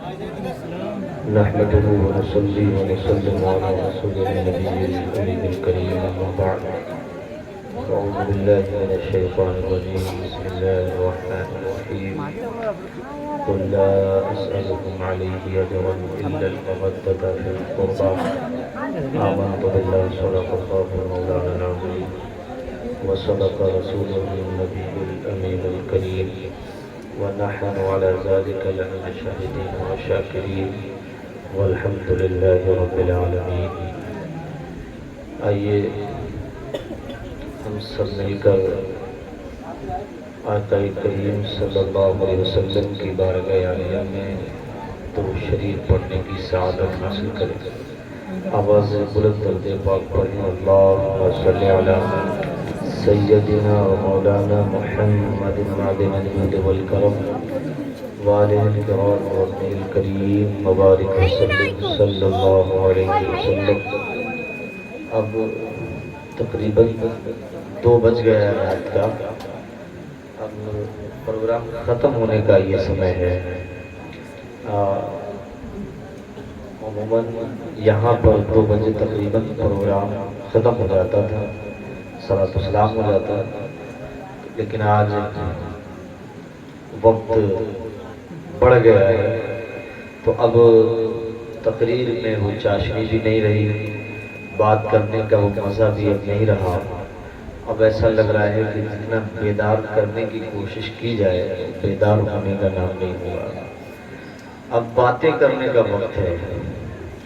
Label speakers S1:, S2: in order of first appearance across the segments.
S1: نحمده ونصلي ونسلم على رسوله النبي الكريم الكريم أما بعد أعوذ بالله من الشيطان الرجيم بسم الله الرحمن الرحيم قل لا أسألكم عليه أجرا إلا المودة في القربى آمنت بالله صدق الله مولانا العظيم وصدق رسوله النبي الأمين الكريم ونحن على ذلك لمن الشاهدين والشاكرين والحمد لله رب العالمين۔ آئیے ہم سب مل کر آقا کریم صلی اللہ علیہ وسلم کی بارگاہ عالیہ میں درود شریف پڑھنے کی سعادت حاصل کریں۔ آواز بلند درود پاک پڑھیں۔ اللہم صلی علی سیدنا و مولانا محمد معدن الجود والکرم وآلہ الکرام وابنہ الکریم مبارک وسلم صلی اللہ علیہ وسلم۔ اب تقریباً 2 بج گیا ہے رات کا، اب پروگرام ختم ہونے کا یہ سمے ہے۔ عموماً یہاں پر 2 بجے تقریباً پروگرام ختم ہو جاتا تھا، صلاۃ و سلام ہو جاتا، لیکن آج وقت بڑھ گیا ہے تو اب تقریر میں وہ چاشنی بھی نہیں رہی، بات کرنے کا وہ مزہ بھی اب نہیں رہا۔ اب ایسا لگ رہا ہے کہ جتنا بیدار کرنے کی کوشش کی جائے بیدار ہونے کا نام نہیں ہوا۔ اب باتیں کرنے کا وقت ہے،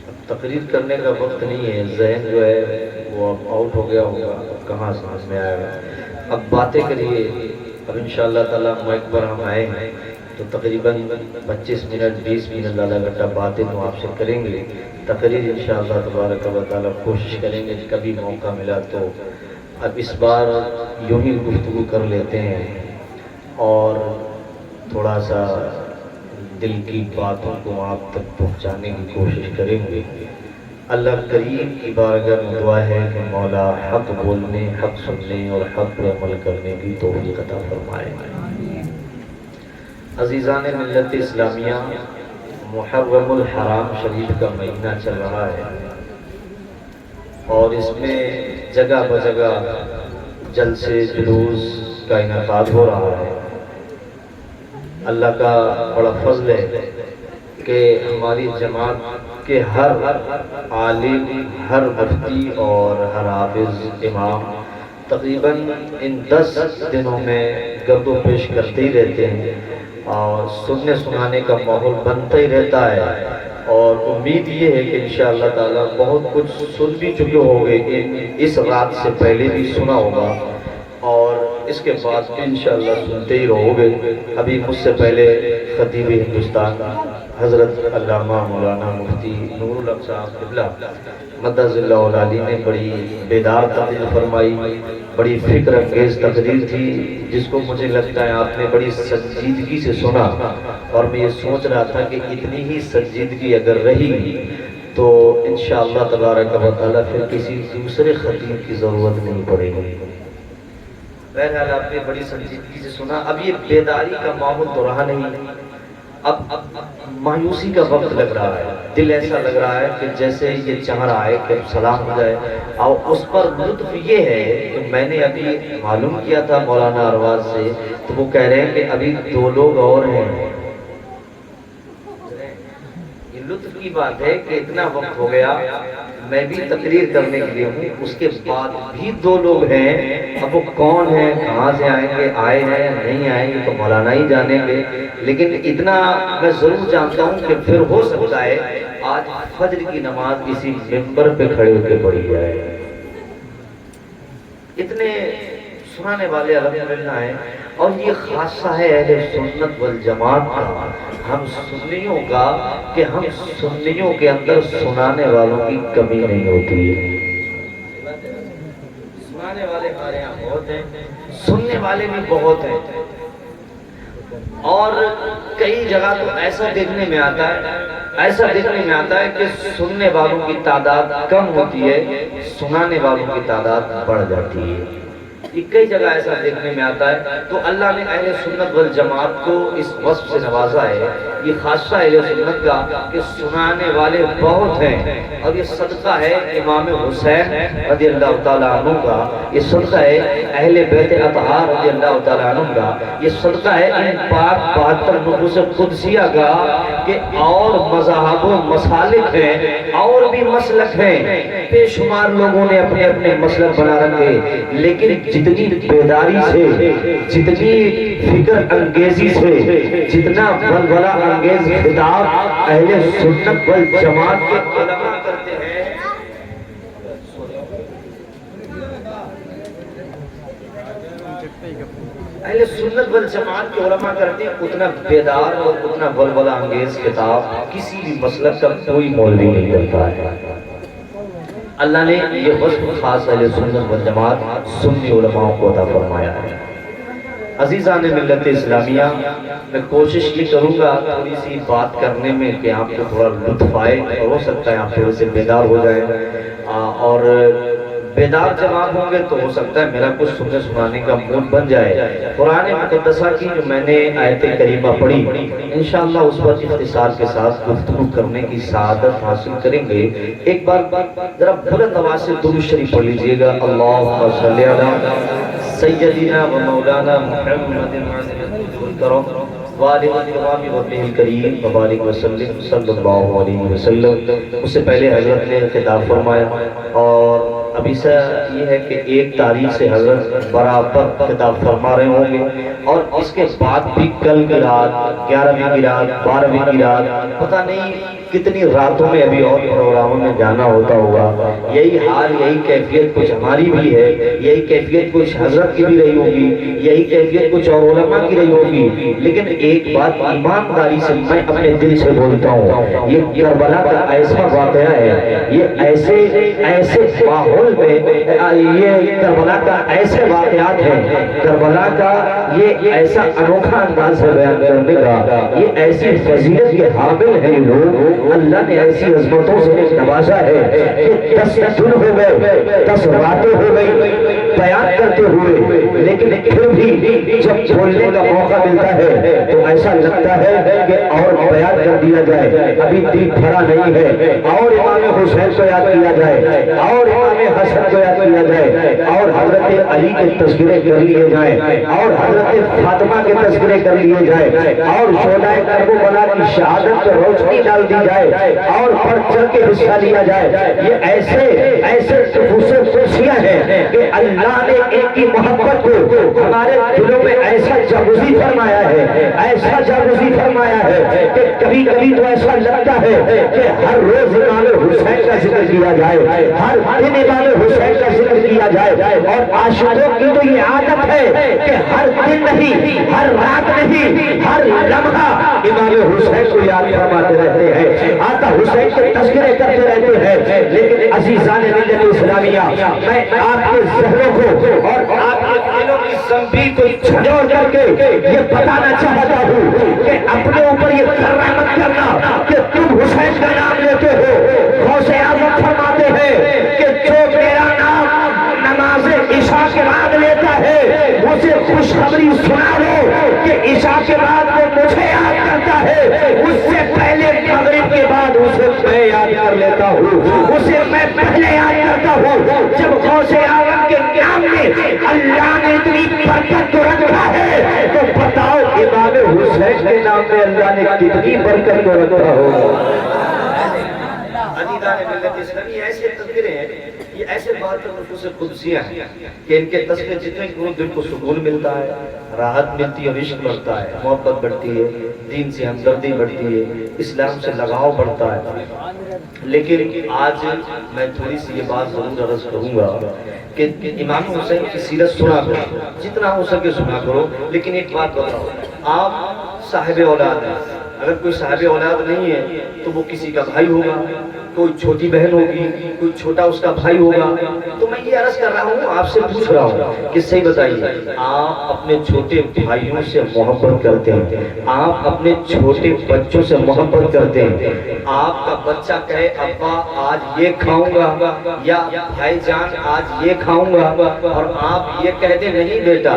S1: اب تقریر کرنے کا وقت نہیں ہے۔ ذہن جو ہے وہ اب آؤٹ ہو گیا ہوگا، کہاں سمجھ میں آئے گا۔ اب باتیں کریے۔ اب انشاءاللہ تعالیٰ مائک پر ہم آئے ہیں تو تقریباً 25 منٹ 20 منٹ آدھا گھنٹہ باتیں تو آپ سے کریں گے۔ تقریر انشاءاللہ تبارک و تعالیٰ کوشش کریں گے کہ کبھی موقع ملا تو اب اس بار یوں ہی گفتگو کر لیتے ہیں اور تھوڑا سا دل کی باتوں کو آپ تک پہنچانے کی کوشش کریں گے۔ اللہ کریم کی بارگاہ میں دعا ہے کہ مولا حق بولنے، حق سننے اور حق پر عمل کرنے کی توفیق عطا فرمائے۔ عزیزان ملت اسلامیہ، محرم الحرام شریف کا مہینہ چل رہا ہے اور اس میں جگہ بجگہ جلسے جلوس کا انعقاد ہو رہا ہے۔ اللہ کا بڑا فضل ہے کہ ہماری جماعت کے ہر عالم، ہر مفتی اور ہر حافظ امام تقریباً ان 10 دنوں میں گرد و پیش کرتے ہی رہتے ہیں اور سننے سنانے کا ماحول بنتا ہی رہتا ہے، اور امید یہ ہے کہ انشاءاللہ تعالیٰ بہت کچھ سن بھی چکے ہوگے، اس رات سے پہلے بھی سنا ہوگا اور اس کے بعد بھی انشاءاللہ سنتے ہی رہو گے۔ ابھی مجھ سے پہلے خطیب ہندوستان حضرت علامہ مولانا مفتی نور الحق صاحب قبلہ مدد اللہ العالی نے بڑی بیدار تقریر فرمائی، بڑی فکر انگیز تقریر تھی جس کو مجھے لگتا ہے آپ نے بڑی سنجیدگی سے سنا، اور میں یہ سوچ رہا تھا کہ اتنی ہی سنجیدگی اگر رہی تو انشاءاللہ تبارک و تعالیٰ پھر کسی دوسرے خطیب کی ضرورت نہیں پڑے گی۔ بہرحال آپ نے بڑی سنجیدگی سے سنا۔ اب یہ بیداری کا ماحول تو رہا نہیں، اب مایوسی کا وقت لگ رہا ہے۔ دل ایسا لگ رہا ہے کہ جیسے یہ چاہ رہا ہے کہ سلام ہو جائے، اور اس پر لطف یہ ہے کہ میں نے ابھی معلوم کیا تھا مولانا ارواز سے، تو وہ کہہ رہے ہیں کہ ابھی 2 لوگ اور ہیں۔ یہ لطف کی بات ہے کہ اتنا وقت ہو گیا، میں بھی تقریر کرنے کے لیے ہوں، اس کے بعد بھی 2 لوگ ہیں۔ اب وہ کون ہیں، کہاں سے آئیں گے، آئے ہیں یا نہیں آئیں گے تو مولانا ہی جانیں گے، لیکن اتنا میں ضرور جانتا ہوں کہ پھر ہو سکتا ہے آج فجر کی نماز کسی ممبر پہ کھڑے ہو کے پڑھی جائے۔ اتنے سنانے والے الحمدللہ ہیں، اور یہ خاصہ ہے اہل سنت والجماعت کا، ہم سنیوں کا، کہ ہم سنیوں کے اندر سنانے والوں کی کمی نہیں ہوتی ہے۔ سنانے والے ہمارے یہاں بہت ہیں، سننے والے بھی بہت ہیں، اور کئی جگہ تو ایسا دیکھنے میں آتا ہے کہ سننے والوں کی تعداد کم ہوتی ہے، سنانے والوں کی تعداد بڑھ جاتی ہے۔ یہ کئی جگہ ایسا دیکھنے میں آتا ہے، تو اللہ نے اہل سنت والجماعت کو اس وصف سے نوازا ہے یہ خاصہ اہل سنت کا کہ سنانے والے بہت ہیں، اور یہ صدقہ ہے امام حسین رضی اللہ تعالیٰ عنہ کا، یہ صدقہ ہے اہل بیت اطہار رضی اللہ تعالیٰ عنہ کا، یہ صدقہ ہے ان پاک 72 نفوس قدسیہ کا کہ اور مذاہب و مسالک ہیں اور بھی مسلک ہیں، بے شمار لوگوں نے اپنے اپنے مسلک بنا رکھے، لیکن جتنی بیداری سے، جتنی فکر انگیزی سے، جتنا ولولہ انگیز خطاب اہل سنت والجماعت کے علماء کرتے ہیں، اہل سنت والجماعت کے علماء کرتے ہیں، اتنا بیدار اور اتنا ولولہ انگیز خطاب کسی بھی مسلک کا کوئی مولوی نہیں کرتا ہے۔ اللہ نے یہ وصف خاص اہل سنت والجماعت سنی علماء کو عطا فرمایا ہے۔ عزیزان ملت اسلامیہ، میں کوشش یہ کروں گا تھوڑی سی بات کرنے میں کہ آپ کو تھوڑا لطف آئے، اور ہو سکتا ہے آپ تھوڑے سے بیدار ہو جائیں، اور بیدار جب آپ ہوں گے تو ہو سکتا ہے میرا کچھ سننے سنانے کا موڈ بن جائے۔ قرآن مقدسہ کی جو میں نے آیت کریمہ پڑھی، انشاءاللہ اس پر اختصار کے ساتھ گفتگو کرنے کی سعادت حاصل کریں گے۔ ایک بار ذرا بلند آواز سے درود شریف پڑھ لیجئے گا، اللہم صلی علی سیدنا و مولانا محمد وآلہ الکرام وابنہ الکریم وبارک وسلم صلی اللہ علیہ وسلم۔ اس سے پہلے حضرت نے خطاب فرمایا، اور ابھی سے یہ ہے کہ 1 تاریخ سے حضرت برابر خطاب فرما رہے ہوں گے، اور اس کے بعد بھی کل کی رات، 11ویں کی رات، 12ویں کی رات، پتہ نہیں کتنی راتوں میں ابھی اور پروگراموں میں جانا ہوتا ہوگا۔ یہی حال، یہی کیفیت کچھ ہماری بھی ہے، یہی کیفیت کچھ حضرت کی بھی رہی ہوگی، یہی کیفیت کچھ اور علماء کی رہی ہوگی، لیکن ایک بات ایمانداری سے میں اپنے دل سے بولتا ہوں، یہ کربلا کا ایسا واقعہ ہے، یہ ایسے ماحول میں، یہ کربلا کا ایسے واقعات ہیں، کربلا کا یہ ایسا انوکھا انداز ہے بیان کرنے کا، یہ ایسی فضیلت کے حامل ہیں لوگ، اللہ نے ایسی عظمتوں سے نوازا ہے کہ 10 دن ہو گئے، 10 راتیں ہو گئی بیان کرتے ہوئے، لیکن پھر بھی جب بولنے کا موقع ملتا ہے تو ایسا لگتا ہے کہ اور بیان کر دیا جائے، ابھی دل بھرا نہیں ہے، اور امام حسین کو یاد کیا جائے، اور امام حسن کو یاد کیا جائے، اور حضرت علی کے تذکرے کر لیے جائیں، اور حضرت فاطمہ کے تذکرے کر لیے جائیں، اور شہداء کربلا کی شہادت پر روشنی ڈال دی جائے، اور بڑھ چڑھ کے حصہ لیا جائے۔ یہ ایسے نفوس قدسیہ ہیں کہ اللہ نے ان کی محبت کو ہمارے دلوں میں ایسا جاگزی فرمایا ہے، ایسا جاگزی فرمایا ہے کہ کبھی کبھی تو ایسا لگتا ہے کہ ہر روز امام حسین کا ذکر کیا جائے، ہر دن امام حسین کا ذکر کیا جائے، اور عاشقوں کی تو یہ عادت ہے کہ ہر دن نہیں، ہر رات نہیں، ہر لمحہ امام حسین کو یاد فرماتے رہتے ہیں، آقا حسین کے تذکرے کرتے رہتے ہیں۔ لیکن عزیزان ملت اسلامیہ، میں آپ کے ذہنوں کو اور آپ کے دلوں کی زنبیل کو جھنجھوڑ کر کے یہ بتانا چاہتا ہوں کہ اپنے اوپر یہ کرنا مت کرنا کہ تم حسین کا نام لیتے ہو۔ غوث اعظم فرماتے ہیں کہ جو میرا نام نماز عشاء کے بعد لیتا ہے اسے خوشخبری سنا دو کہ عشاء کے بعد وہ مجھے یاد کرتا ہے، اس سے پہلے مغرب کے بعد اسے میں یاد کر لیتا ہوں، اسے میں پہلے یاد کرتا ہوں۔ جب غوث اعظم کے نام میں اللہ نے اتنی برکت کو رکھا ہے تو بتاؤ امام حسین کے نام میں اللہ نے کتنی برکت کو رکھا ہوگا۔ عزیزان ملت اسلامی، ایسے تذکرے ہیں، یہ ایسے بات نفوس قدسیہ ہیں کہ ان کے تذکرے جتنے کہ دل کو سکون ملتا ہے، راحت ملتی ہے، عشق بڑھتا ہے، محبت بڑھتی ہے، دین سے ہمدردی بڑھتی ہے، اسلام سے لگاؤ بڑھتا ہے۔ لیکن آج میں تھوڑی سی یہ بات ضرور عرض کروں گا کہ امام حسین کی سیرت سنا کرو، جتنا ہو سکے سنا کرو، لیکن ایک بات بتاؤ، آپ صاحب اولاد ہیں، اگر کوئی صاحب اولاد نہیں ہے تو وہ کسی کا بھائی ہوگا، کوئی چھوٹی بہن ہوگی، کوئی چھوٹا اس کا بھائی ہوگا۔ تو میں یہ عرض کر رہا ہوں، آپ سے پوچھ رہا ہوں کہ صحیح بتائیے، آپ اپنے چھوٹے بھائیوں سے محبت کرتے ہیں، آپ اپنے چھوٹے بچوں سے محبت کرتے ہیں، آپ کا بچہ کہے ابا آج یہ کھاؤں گا، یا بھائی جان آج یہ کھاؤں گا، اور آپ یہ کہتے نہیں بیٹا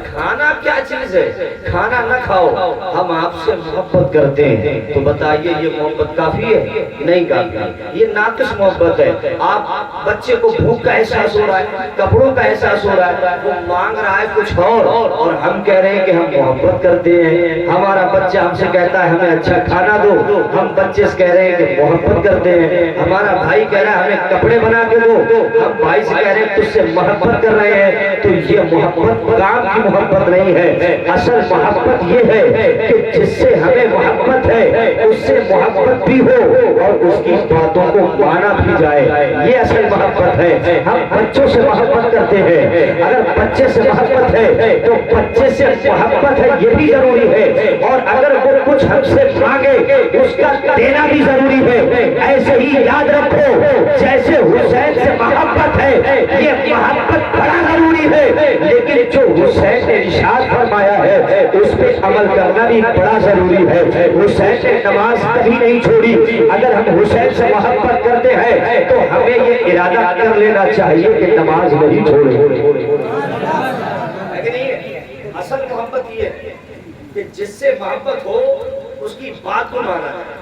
S1: کھانا کیا چیز ہے، کھانا نہ کھاؤ، ہم آپ سے محبت کرتے ہیں تو بتائیے یہ محبت کافی ہے؟ نہیں کافی، یہ ناقص محبت ہے۔ آپ بچے کو بھوک کا احساس ہو رہا ہے، کپڑوں کا احساس ہو رہا ہے، وہ مانگ رہا ہے کچھ اور ہم کہہ رہے ہیں کہ ہم محبت کرتے ہیں۔ ہمارا بچہ ہم سے کہتا ہے ہمیں اچھا کھانا دو، ہم بچے سے کہہ رہے ہیں کہ محبت کرتے ہیں۔ ہمارا بھائی کہہ رہا ہے ہمیں کپڑے بنا کے دو، ہم بھائی سے کہہ رہے ہیں تجھ سے محبت کر رہے ہیں۔ تو یہ محبت کام کی محبت نہیں ہے، اصل محبت یہ ہے کہ جس سے ہمیں محبت ہے اس سے محبت بھی ہو اور اس کی باتوں کو مانا بھی جائے، یہ اصل محبت ہے۔ ہم بچوں سے محبت کرتے ہیں، اگر بچے سے محبت ہے تو بچے سے محبت ہے یہ بھی ضروری ہے، اور اگر وہ کچھ ہم سے مانگے اس کا دینا بھی ضروری ہے۔ ایسے ہی یاد رکھو جیسے حسین سے محبت ہے یہ محبت بڑا ضروری ہے، لیکن جو حسین نے ارشاد فرمایا ہے اس پہ عمل کرنا بھی بڑا ضروری ہے۔ حسین نے نماز کبھی نہیں چھوڑی، اگر ہم حسین سے محبت کرتے ہیں تو ہمیں یہ ارادہ کر لینا چاہیے کہ نماز نہیں چھوڑیں۔ اصل محبت یہ ہے کہ جس سے محبت ہو اس کی بات کو مانا جائے،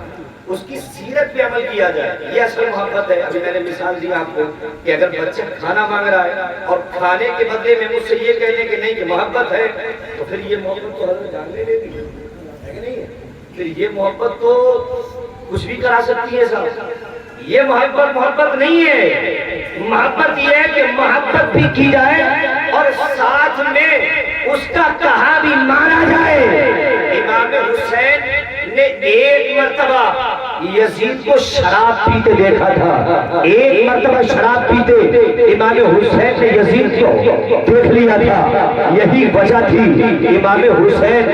S1: اس کی سیرت پہ عمل کیا جائے، یہ اصل محبت ہے۔ ابھی میں نے مثال دی آپ کو کہ اگر بچہ کھانا مانگ رہا ہے اور کھانے کے بدلے میں مجھ سے یہ کہنے کہ نہیں کہ محبت ہے، تو پھر یہ محبت تو حضرت جان لے گی ہے کہ نہیں ہے؟ پھر یہ محبت تو کچھ بھی کرا سکتی ہے صاحب۔ یہ محبت نہیں ہے، محبت یہ ہے کہ محبت بھی کی جائے اور ساتھ میں اس کا کہا بھی مانا جائے۔ امام حسین نے ایک مرتبہ یزید کو شراب پیتے دیکھا تھا، ایک مرتبہ شراب پیتے امام حسین نے یزید کو دیکھ لیا تھا۔ یہی وجہ تھی امام حسین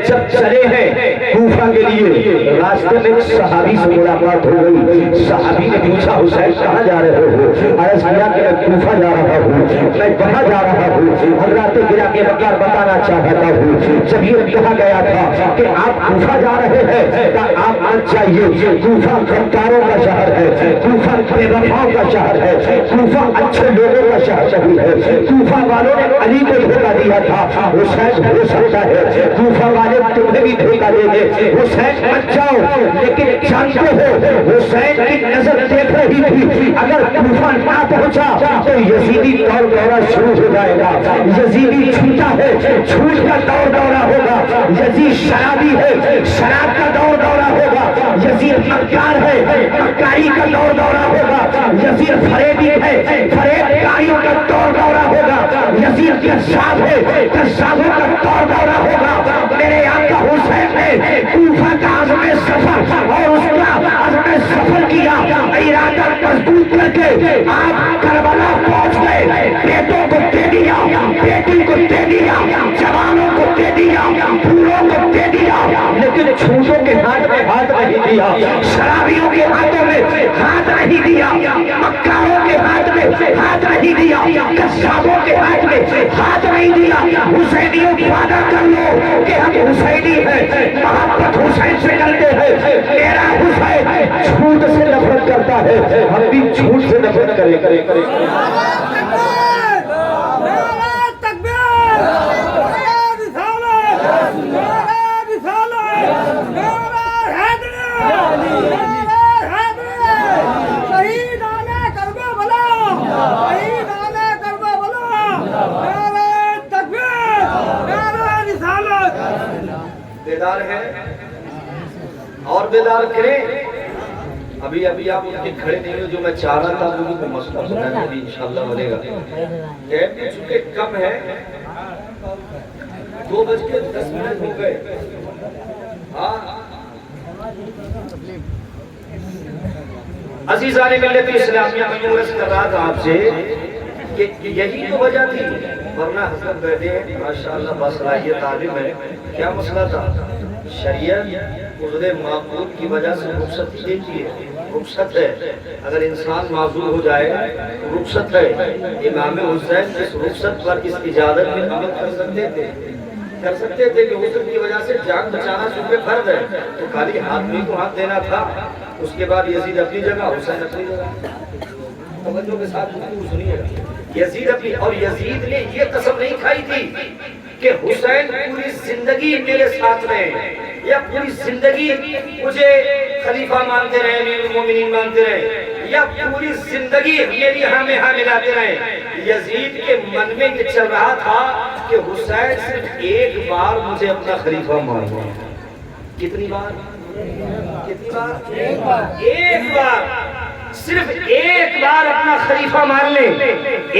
S1: جب چلے ہیں کوفہ کے لیے، راستے میں ایک صحابی سے ملاقات ہو گئی۔ صحابی نے پوچھا حسین کہاں جا رہے ہو؟ عرض کیا کہ میں کوفہ جا رہا ہوں، میں کہاں جا رہا ہوں؟ حضرات گرامی وقار بتانا چاہتا ہوں جب یہ کہا گیا تھا کہ آپ کوفہ جا رہے ہیں تو آپ مان جائیے کوفہ غداروں کا شہر ہے، کوفہ بے وفاؤں کا شہر ہے، کوفہ اچھے لوگوں کا شہر نہیں ہے۔ کوفہ والوں نے علی کو دھوکہ دیا تھا، حسین ہو سکتا ہے کوفہ والے تمہیں بھی دھوکہ دے دے، حسین مت جاؤ، لیکن جانتے ہو حسین کی نظر دیکھ رہی تھی اگر کوفہ نہ پہنچا تو یزیدی دور دورہ شروع ہو جائے گا۔ یزیدی چھوٹا ہے، جھوٹ کا دور دورہ ہوگا، یزید شرابی ہے، شراب کا دور دورہ ہوگا، یزید مکار ہے، مکاری کا دور دورہ ہوگا، یزید فریبی ہے، فریب کاریوں کا دور دورہ ہوگا، یزید کذاب ہے، کذابوں کا دور دورہ ہوگا۔ میرے آقا حسین نے کوفہ کا عزم سفر اور اس کا عزم سفر کیا، ارادہ مضبوط کر کے آپ کربلا پہنچ گئے، بیٹوں کو دے دیا، بیٹی کو دے دیا، جوانوں کو دے دیا، پھولوں کو دے دیا، لیکن چھوٹوں کے ہاتھ میں ہاتھ نہیں دیا، شرابیوں کے ہاتھوں میں ہاتھ نہیں دیا، مکاروں کے ہاتھ میں ہاتھ نہیں دیا، کذابوں کے ہاتھ میں ہاتھ نہیں دیا۔ حسینیوں وعدہ کر لو کہ ہم حسینی ہیں، محبت حسین سے کرتے ہیں، میرا حسین جھوٹ سے نفرت کرتا ہے، ہم بھی جھوٹ سے نفرت کریں۔ بیدار ہے اور بیدار کریں۔ ابھی آپ ان کے کھڑے نہیں ہو، جو میں چاہ رہا تھا لوگوں کو مسئلہ سنانے بھی انشاءاللہ بنے گا۔ ٹائم بھی چونکہ کم ہے، 2:10 ہو گئے۔ عزیزان ملت اسلامیہ میں عرض کر رہا تھا آپ سے کہ یہی تو وجہ تھی، ورنہ حضرت بیٹھے ہیں ماشاءاللہ باصلاحیت عالم ہے۔ کیا مسئلہ تھا؟ شریعت عذر معقول کی وجہ سے رخصت دیتی ہے، رخصت ہے، اگر انسان معذور ہو جائے رخصت ہے۔ امام حسین اس رخصت پر اس اجازت میں عمل کر سکتے تھے کہ عذر کی وجہ سے جان بچانا سن پہ فرض ہے، تو خالی ہاتھ میں کو ہاتھ دینا تھا۔ اس کے بعد یزید اپنی جگہ، حسین اپنی جگہ۔ توجہ کے ساتھ سنیے گا، یزید اپنی، اور یزید نے یہ قسم نہیں کھائی تھی کہ حسین پوری زندگی میرے ساتھ رہے، یا پوری زندگی مجھے خلیفہ مانتے رہے، امیر المومنین مانتے رہے، یا پوری زندگی میری ہاں میں ہاں ملاتے رہے؟ یزید کے من میں یہ چل رہا تھا کہ حسین صرف ایک بار مجھے اپنا خلیفہ ماننا ہے۔ کتنی بار؟ کتنی بار؟ ایک بار، صرف ایک بار اپنا خلیفہ مان لے،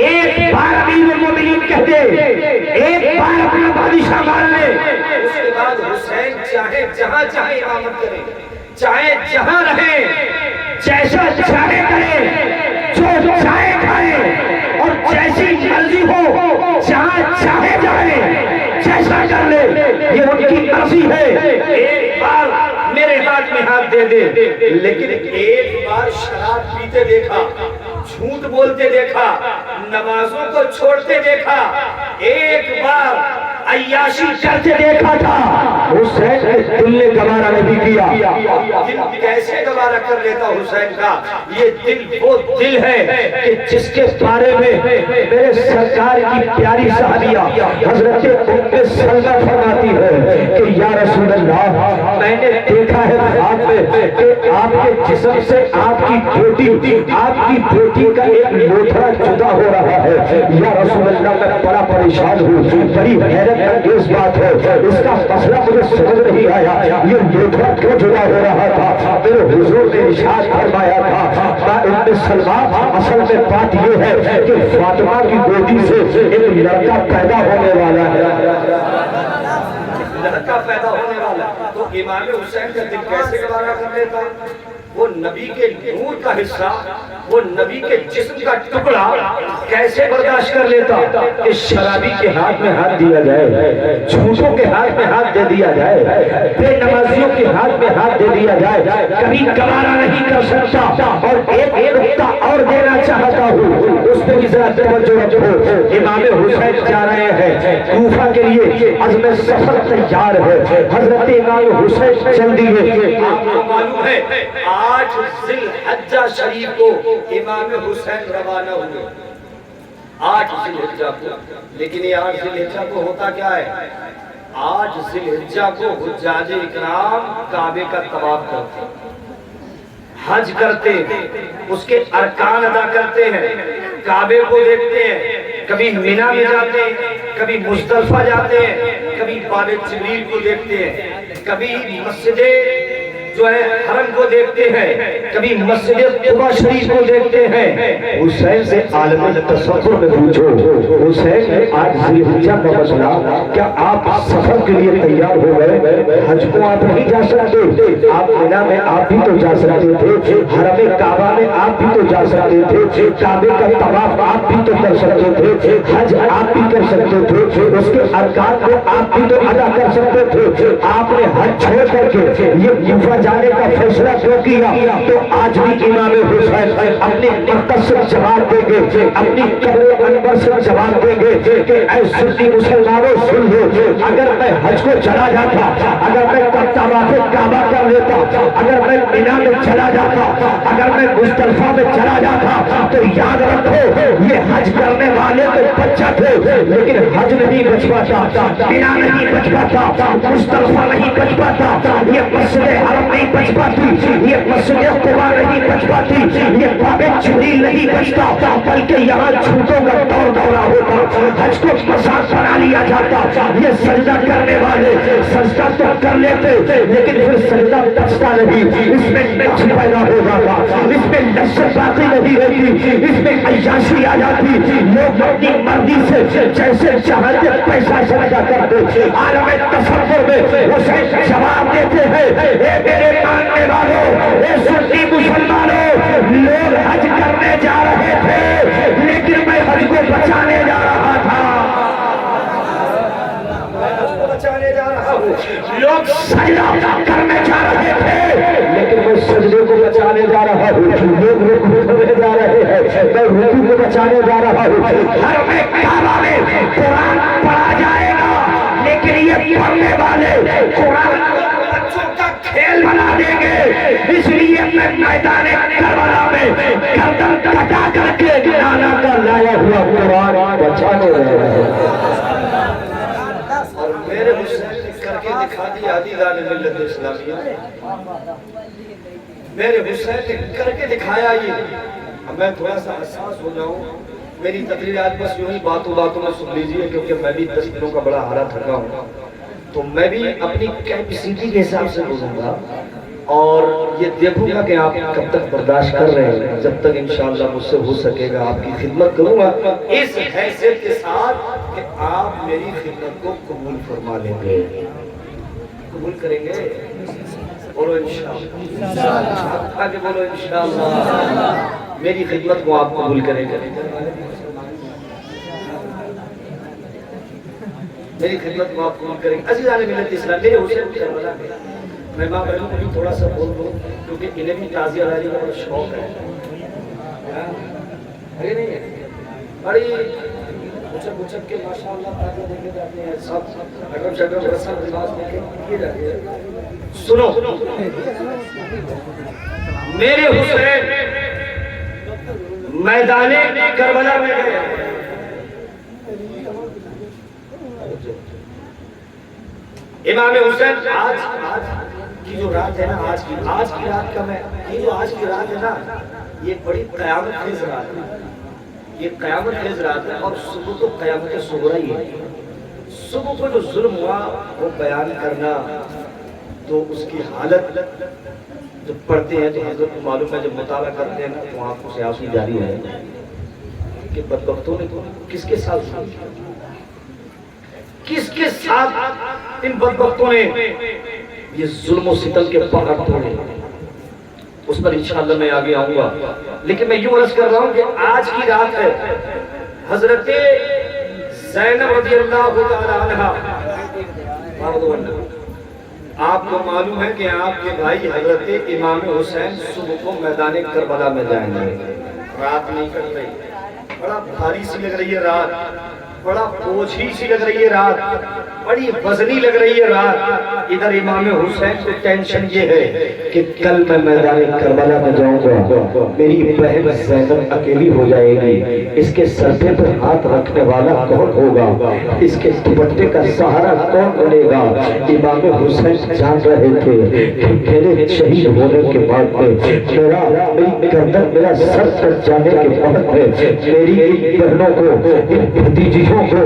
S1: ایک بار امیر المومنین کہہ دے، ایک بار اپنا بادشاہ مان لے، اس کے بعد حسین چاہے جہاں چاہے امامت کرے، چاہے جہاں رہے، جیسا چاہے کرے، جو چاہے کھائے، اور جیسی مرضی ہو جہاں چاہے جائے، جیسا کر لے، یہ ان کی مرضی ہے۔ ایک بار میرے ہاتھ میں ہاتھ دے دے، لیکن ایک بار شراب پیتے دیکھا، جھوٹ بولتے دیکھا، نمازوں کو چھوڑتے دیکھا، ایک بار عیاشی کرتے دیکھا تھا، حسین کے دل نے گوارا نہیں کیا۔ دل کیسے گوارا کر لیتا حسین کا؟ یہ دل وہ دل ہے کہ جس کے بارے میں میرے سرکار کی پیاری صحابیہ حضرت ام سلمہ فرماتی ہے کہ یا رسول اللہ، میں نے دیکھا ہے خواب میں کہ آپ کے جسم سے آپ کی بیٹی کا ایک لوتھڑا جدا ہو رہا ہے۔ یا رسول اللہ، میں بڑا پریشان ہوں، بڑی حیرت انگیز بات ہے، اس کا مسئلہ مجھے سمجھ نہیں آیا، یہ لوتھڑا کیوں جدا ہو رہا تھا؟ میرے حضور نے ارشاد فرمایا تھا ام سلمہ، اصل میں بات یہ ہے کہ فاطمہ کی گودی سے ایک لڑکا پیدا ہونے والا ہے، لڑکا پیدا ہونے والا ہے۔ تو امام حسین کا دل کیسے گوارا کر لیتا؟ وہ نبی کے نور کا حصہ، وہ نبی کے جسم کا ٹکڑا کیسے برداشت کر لیتا کہ شرابی کے ہاتھ میں ہاتھ دیا جائے، جھوٹوں کے ہاتھ میں ہاتھ دے دیا جائے، بے نمازیوں کے ہاتھ میں ہاتھ دے دیا جائے؟ کبھی گوارا نہیں کر سکتا۔ اور ایک نقطہ اور دینا چاہتا ہوں، اس پہ بھی ذرا توجہ رکھو۔ امام حسین جا رہے ہیں کوفہ کے لیے، عزم سفر تیار ہے، حضرت امام حسین چل دیے۔ آپ کو معلوم ہے 8 ذی الحجہ شریف کو امام حسین روانہ ہوئے، 8 ذی الحجہ کو۔ لیکن یہ 8 ذی الحجہ کو ہوتا کیا ہے؟ 8 ذی الحجہ کو حجاج اکرام کعبے کا طواف کرتے، حج کرتے، اس کے ارکان ادا کرتے ہیں، کعبے کو دیکھتے ہیں، کبھی منی میں جاتے ہیں، کبھی مزدلفہ جاتے ہیں، کبھی باب جبریل کو دیکھتے ہیں، کبھی مسجد جو ہے حرم کو دیکھتے ہیں، کبھی مسجد قباء شریف کو دیکھتے ہیں۔ حسین سے عالم تصور میں پوچھو، حسین آج ذی الحجہ کا مسئلہ، کیا آپ سفر کے لیے تیار ہو گئے؟ حج کو آپ نہیں جا سکتے، آپ منی میں آپ بھی تو جا سکتے تھے، حرم کعبہ میں آپ بھی تو جا سکتے تھے، کعبے کا طواف آپ بھی تو کر سکتے تھے، حج آپ بھی کر سکتے تھے، اس کے ارکان کو آپ بھی تو ادا کر سکتے تھے۔ آپ نے حج چھوڑ کر کے یہ کوفہ جانے کا فیصلہ کیوں کیا؟ تو آج بھی امام حسین اپنی مرکز سے جواب دیں گے، اپنی قبر انور سے جواب دیں گے کہ اے سنی مسلمانوں سن لو، اگر میں حج کو چلا جاتا، اگر میں طواف کعبہ کر لیتا، اگر میں منی میں چلا جاتا، اگر میں مزدلفہ میں چلا جاتا، تو یاد رکھو یہ حج کرنے والے تو بچہ تھے، لیکن حج نہیں بچ پاتا، منی نہیں بچ پاتا، مزدلفہ نہیں بچ پاتا، یہ مسجد حرم نہیں بچ پاتی، یہ مسجد قباء نہیں بچ پاتی، یہ باب جبریل نہیں بچتا، بلکہ یہاں جھوٹوں کا دور دورہ ہوتا، حج کو مذاق بنا لیا جاتا۔ یہ سجدہ کرنے والے سجدہ تو کر لیتے، لیکن پھر سجدہ بچتا نہیں، اس میں نقص پیدا ہو جاتا، اس میں لذت باقی نہیں رہتی، اس میں عیاشی آ جاتی، لوگ اپنی مرضی سے جیسے چاہتے پیسہ سجدہ کرتے۔ عالم تصور میں حسین جواب دیتے ہیں، اے میرے ماننے والوں، اے سنی مسلمانوں، لوگ حج کرنے جا رہے تھے، لیکن میں حج کو بچانے جا رہا تھا، لوگ سجدہ کرنے جا رہے تھے، لیکن میں سجدے کو بچانے جا رہا ہوں، لوگ رکوع کرنے جا رہے ہیں، میں رکوع کو بچانے جا رہا ہوں۔ ہر میں کعبہ میں قرآن پڑھا جائے گا، لیکن یہ پڑھنے والے قرآن کو بچوں کا کھیل بنا دیں گے، اس لیے میں میدان کربلا میں گردن کٹا کر کے نانا کا لایا ہوا قرآن بچانے رہے ہیں۔ اور میرے حسین کر کے دکھا دی عزیزان ملت اسلامیہ، میرے حسین نے کر کے دکھایا یہ. اب میں تھوڑا سا حساس ہو جاؤں، میری تقریرات بس یوں ہی باتوں باتوں میں سن لیجئے، کیونکہ میں بھی 10 دنوں کا بڑا ہارا تھکا ہوں، تو میں بھی اپنی کیپیسٹی کے حساب سے بولوں گا اور یہ دیکھوں گا کہ آپ کب تک برداشت کر رہے ہیں. جب تک انشاءاللہ مجھ سے ہو سکے گا آپ کی خدمت کروں گا اس حیثیت کے ساتھ کہ آپ میری خدمت کو قبول فرما لیں گے. قبول کریں گے؟ بولو انشاءاللہ. آگے بولو انشاءاللہ. میری خدمت کو آپ قبول کریں گے؟ میری خدمت کو آپ قبول کریں گے؟ عزیزان ملت اسلام، میرے حسین کربلا میں میں ماں بہنوں کو بھی تھوڑا سا بول دوں، کیونکہ انہیں بھی تعزیہ لاری کا بڑا شوق ہے. ارے نہیں ہے بڑی بچک کے ماشاءاللہ تعزیہ دیکھے جاتے ہیں، سب اگرم شگرم رسم رواج دیکھے کیے جاتے ہیں. سنو، میرے حسین میدان کربلا میں گئے. امام حسین آج کی جو رات ہے نا، آج کی رات کا میں یہ جو آج کی رات ہے نا، یہ بڑی قیامت خیز رات ہے. یہ قیامت خیز رات ہے اور صبح تو قیامت صغری ہی ہے. صبح کو جو ظلم ہوا وہ بیان کرنا، تو اس کی حالت جب پڑھتے ہیں تو حضرت کو معلوم ہے، جب مطالعہ کرتے ہیں تو آنکھوں سے آنسو جاری ہے کہ بدبختوں نے کس کے ساتھ ظلم کیا، کس کے ساتھ ان بدبختوں نے یہ ظلم و ستم کے پہاڑ توڑے. اس پر انشاءاللہ میں آگے آؤں گا، لیکن میں یوں عرض کر رہا ہوں کہ آج کی رات ہے. حضرت زینب رضی اللہ تعالی عنہا، آپ کو معلوم ہے کہ آپ کے بھائی حضرت امام حسین صبح کو میدان کربلا میں جائیں گے. رات نہیں کٹ رہی، بڑا بھاری سی لگ رہی ہے رات، بڑا بوجھی سی لگ رہی ہے رات، بڑی وزنی لگ رہی ہے رات. ادھر امام حسین کو ٹینشن یہ ہے کہ کل میں میدان کربلا میں جاؤں گا، میری بہن زینب اکیلی ہو جائے گی، اس کے سردے پر ہاتھ رکھنے والا کون ہوگا، اس کے دوپٹے کا سہارا کون بنے گا. امام حسین جان رہے تھے کہ میرے شہید ہونے کے بعد میں میری گردن، میرا سر کٹ جانے کے بعد میں میری بہنوں کو، بھتیجیوں کو،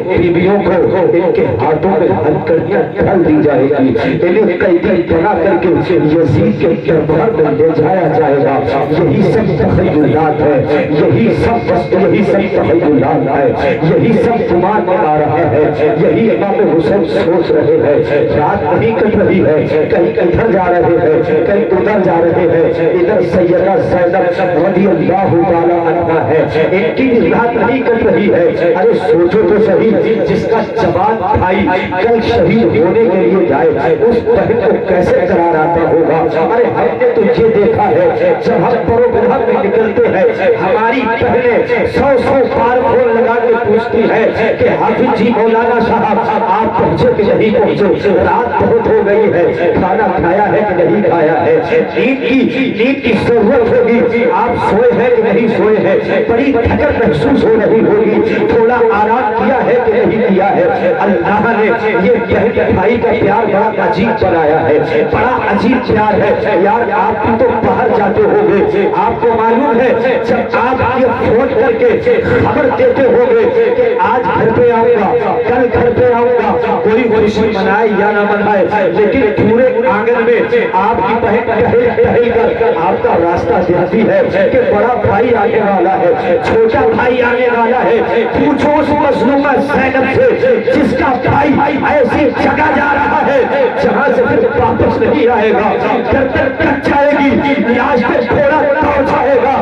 S1: بیویوں کو ان کے ہاتھوں میں ہتھکڑیاں ڈال دی جائے گی، انہیں قیدی بنا کر کے یزید کے دربار میں لے جایا جائے گا. یہی سب تخیلات ہے، یہی سب تخیلات ہے، یہی سب گمان میں آ رہا ہے، یہی امام حسین سوچ رہے ہیں. رات نہیں کٹ رہی ہے، کہیں ادھر جا رہے ہیں، کہیں ادھر جا رہے ہیں. ادھر سیدہ زینب رضی اللہ تعالی عنہا ہے، ان کی رات نہیں کٹ رہی ہے. ارے سوچو تو صحیح، جس کا جوان بھائی کل شہید ہونے کے لیے جائے، اس بہن کو کیسے قرار آتا ہوگا. ارے ہم نے تو یہ دیکھا ہے، جب ہم پروگرام میں نکلتے ہیں ہماری بہنیں 100 بار فون لگا کے پوچھتی ہے کہ حافظ جی، مولانا صاحب آپ پہنچے کہ نہیں پہنچے، رات بہت ہو گئی ہے، کھانا کھایا ہے کہ نہیں کھایا ہے، نیند کی ضرورت ہوگی، آپ سوئے ہیں کہ نہیں سوئے ہیں، بڑی تھکن محسوس ہو رہی ہوگی، تھوڑا آرام کیا ہے کہ نہیں کیا ہے. اللہ نے یہ بہن بھائی کا پیار بڑا عجیب بنایا ہے، بڑا عجیب پیار ہے. یار آپ بھی تو باہر جاتے ہو گے، آپ کو معلوم ہے جب آپ یہ فون کر کے خبر دیتے ہو گے کہ آج گھر پہ آؤں گا، کل گھر پہ آؤں گا، کوئی خوشی منائے یا نہ منائے، لیکن پورے آنگن میں آپ کی بہن ٹہل کر آپ کا راستہ دیکھتی ہے کہ بڑا بھائی آنے والا ہے، چھوٹا بھائی آنے والا ہے. پوچھو اس مظلومہ زینب سے جس کا بھائی ایسی جگہ جا رہا ہے جہاں سے پھر واپس نہیں آئے گا، گردن کٹ جائے گی، لاش پہ گھوڑا دوڑ جائے گا،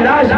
S1: لاش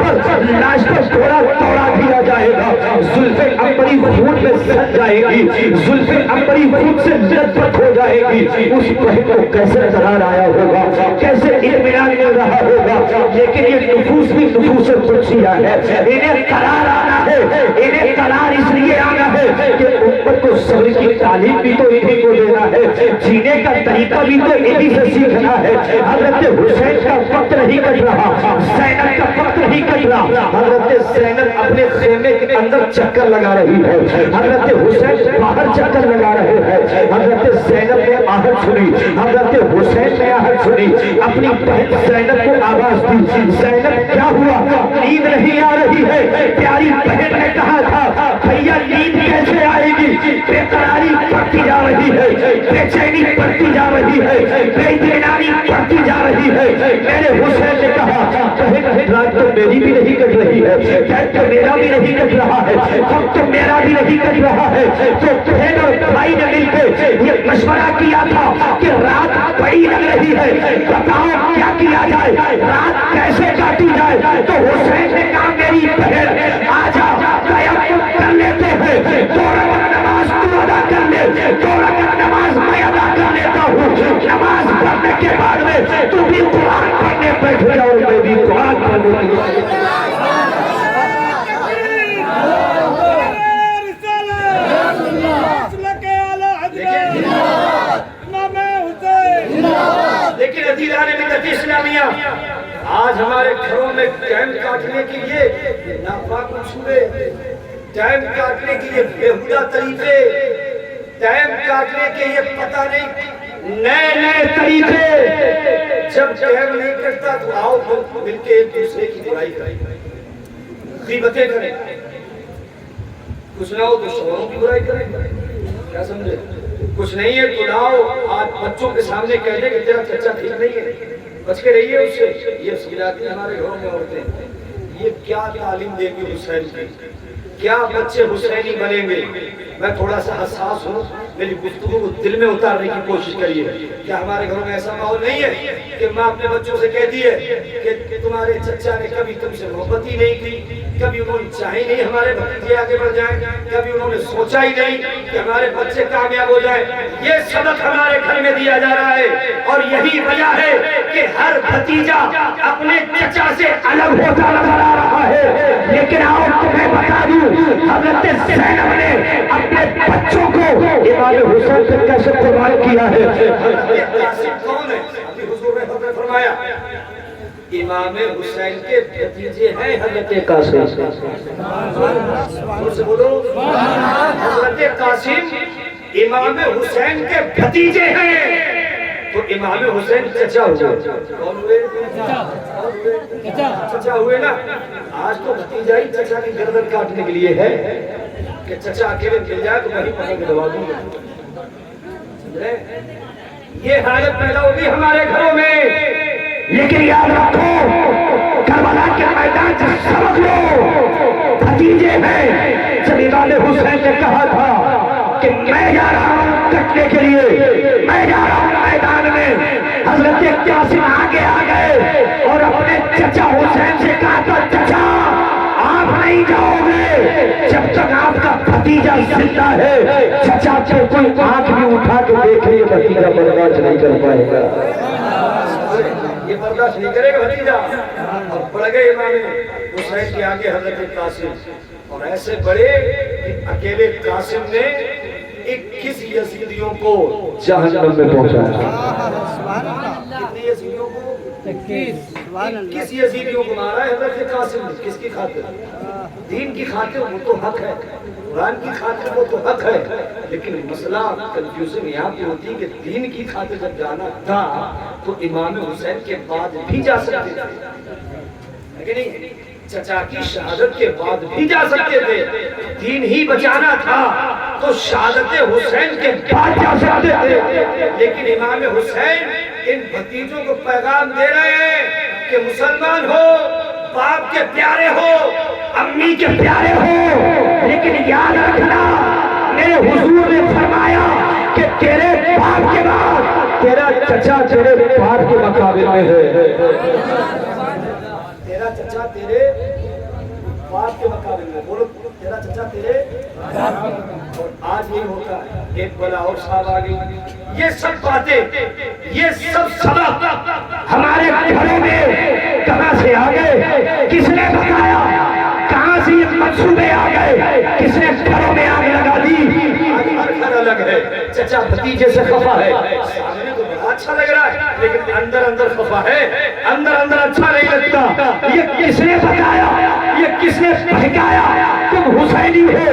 S1: پر گھوڑا دوڑا دیا جائے گا، زلفیں عنبری خون میں سج جائے گی، زلفیں عنبری خون سے لذت ہو جائے گی. اس بہن کو کیسے قرار آیا ہوگا، کیسے اطمینان مل رہا ہوگا. لیکن یہ نفوس بھی نفوس قدسیہ ہے، انہیں قرار آنا ہے، انہیں قرار اس لیے آنا ہے کہ امت کو صبر کی تعلیم بھی تو انہیں کو دینا ہے، جینے کا طریقہ بھی تو انہیں سے سیکھنا ہے. حضرت حسین کا وقت نہیں کٹ رہا، زینب کا وقت نہیں کٹ کٹ رہا. حضرت زینب اپنے خیمے کے اندر چکر لگا رہی ہے, حضرت حسین باہر چکر لگا رہے ہیں. حضرت زینب نے آہٹ سنی, حضرت حسین نے آہٹ سنی, اپنی بہن زینب کو آواز دی, زینب کیا ہوا, نیند نہیں آ رہی ہے. پیاری بہن نے کہا تھا بھیا نیند کیسے آئے گی, بے قراری بڑھتی جا رہی ہے, بے چینی بڑھتی جا رہی ہے, بے اطمینانی بڑھتی جا رہی ہے. میرے حسین نے کہا بہن رات تو میری بھی نہیں کٹ رہی ہے, چین تو میرا بھی نہیں کٹ رہا ہے, غم تو میرا بھی نہیں کٹ رہا ہے. تو بہن اور بھائی نے مل کے یہ مشورہ کیا تھا کہ رات بڑی لگ رہی ہے, بتاؤ کیا کیا جائے, رات کیسے کاٹی جائے. تو حسین نے کہا میری بہن آجا تیمم کر لیتے ہیں, 2 رکعت نماز تو ادا کر لے, 2 رکعت نماز میں ادا کر لیتا ہوں. نماز پڑھنے کے بعد میں تو بھی قرآن پڑھنے بیٹھ جاؤ, میں بھی قرآن پڑھنے کی لیکن عزیزان ملت اسلامیہ آج ہمارے گھروں میں ٹائم کاٹنے کے لیے ناپاک منصوبے, ٹائم کاٹنے کے لیے بےہودہ طریقے, ٹائم کاٹنے کے لیے پتہ نہیں نئے طریقے. جب ٹائم نہیں کٹتا تو آؤ مل کے ایک دوسرے کی برائی کریں, غیبتیں کریں, کچھ نہ ہو تو شوہروں کی برائی کریں, کیا سمجھے, کچھ نہیں ہے تو لاؤ آج بچوں کے سامنے کہہ دیں کہ تیرا چچا ٹھیک نہیں ہے, بچ کے رہیے اس سے. یہ سمجھاتی ہیں ہمارے گھروں میں عورتیں, یہ کیا تعلیم دیں گی حسین کی, کیا بچے حسینی بنیں گے. میں تھوڑا سا حساس ہوں, میری گفتگو کو دل میں اتارنے کی کوشش کریے. کیا ہمارے گھروں میں ایسا ماحول نہیں ہے کہ ماں اپنے بچوں سے کہتی ہے کہ تمہارے چچا نے کبھی تم سے محبت ہی نہیں کی, کبھی انہوں نے چاہی نہیں ہمارے بھتیجے آگے بڑھ جائیں, کبھی انہوں نے سوچا ہی نہیں کہ ہمارے بچے کامیاب ہو جائیں. یہ سبق ہمارے گھر میں دیا جا رہا ہے, اور یہی وجہ ہے کہ ہر بھتیجا اپنے چچا سے الگ ہوتا نظر آ رہا ہے. لیکن آؤ تمہیں بتا دوں, حضرت زینب نے اپنے بچوں کو امام حسین سے کیسے قربان کیا ہے. کون ہے, ابھی حضور نے خطبہ فرمایا امام حسین کے بھتیجے ہیں حضرت قاسم. سے بولو, حضرت قاسم امام حسین کے بھتیجے ہیں. تو امام حسین چچا ہوئے, کون ہوئے, چچا ہوئے نا. آج تو بھتیجا ہی چچا کی گردن کاٹنے کے لیے ہے کہ چچا اکیلے مل جائے تو وہیں پکڑ کے دبا دوں گا. یہ حالت پیدا ہوگی ہمارے گھروں میں. لیکن یاد رکھو کربلا کے میدان سے سبق لو, بھتیجے میں جب امام حسین نے کہا تھا کہ میں جا رہا ہوں کٹنے کے لیے, میں جا رہا ہوں میدان میں, حضرت قاسم آگے آ گئے اور اپنے چچا حسین سے کہا تھا چچا آپ نہیں جاؤ گے جب تک آپ کا بھتیجا زندہ ہے. چچا تو کوئی آنکھ بھی اٹھا کے دیکھے یہ بھتیجا برداشت نہیں کر پائے گا, یہ برداشت نہیں کرے گا بھتیجا. اور بڑھ گئے امام حسین کے آگے حضرت قاسم, اور ایسے بڑے کہ اکیلے قاسم نے 21 یزیدیوں کو جہنم میں پہنچایا. کتنے یزیدیوں کو, 21 یزیدیوں کو مارا ہے حضرت قاسم نے. کس کی خاطر, دین کی خاطر. وہ تو حق ہے, قرآن کی خاطر وہ تو حق ہے, لیکن مسئلہ کنفیوژن یہاں پہ ہوتی ہے کہ دین کی خاطر جب جانا تھا تو امام حسین کے بعد بھی جا سکتے تھے, لیکن نہیں, چچا کی شہادت کے بعد بھی جا سکتے تھے. دین ہی بچانا تھا تو شہادت حسین کے بعد جا سکتے تھے. لیکن امام حسین ان بھتیجوں کو پیغام دے رہے ہیں کہ مسلمان ہو, باپ کے پیارے ہو, امی کے پیارے ہو, لیکن یاد رکھنا میرے حضور نے فرمایا کہ تیرے باپ کے بعد تیرا چچا تیرے باپ کے مقابل میں ہے. تیرا چچا تیرے باپ کے مقابل میں, بولو تیرا چچا تیرے. اور آج یہ ہوتا ہے, ایک بلا اور صاحب آگئی. یہ سب باتیں, یہ سب سبق ہمارے گھروں میں کہاں سے آ گئے, کس نے بتایا, کہاں سے یہ منصوبے آ گئے, کس نے گھروں میں آگ لگا دی. ہر گھر الگ ہے, چچا بھتیجے سے خفا ہے, سامنے تو بڑھا اچھا لگ رہا ہے لیکن اندر اندر خفا ہے، اندر اندر اچھا نہیں لگتا۔ یہ کس نے بتایا، یہ کس نے بہکایا؟ تم حسینی ہو،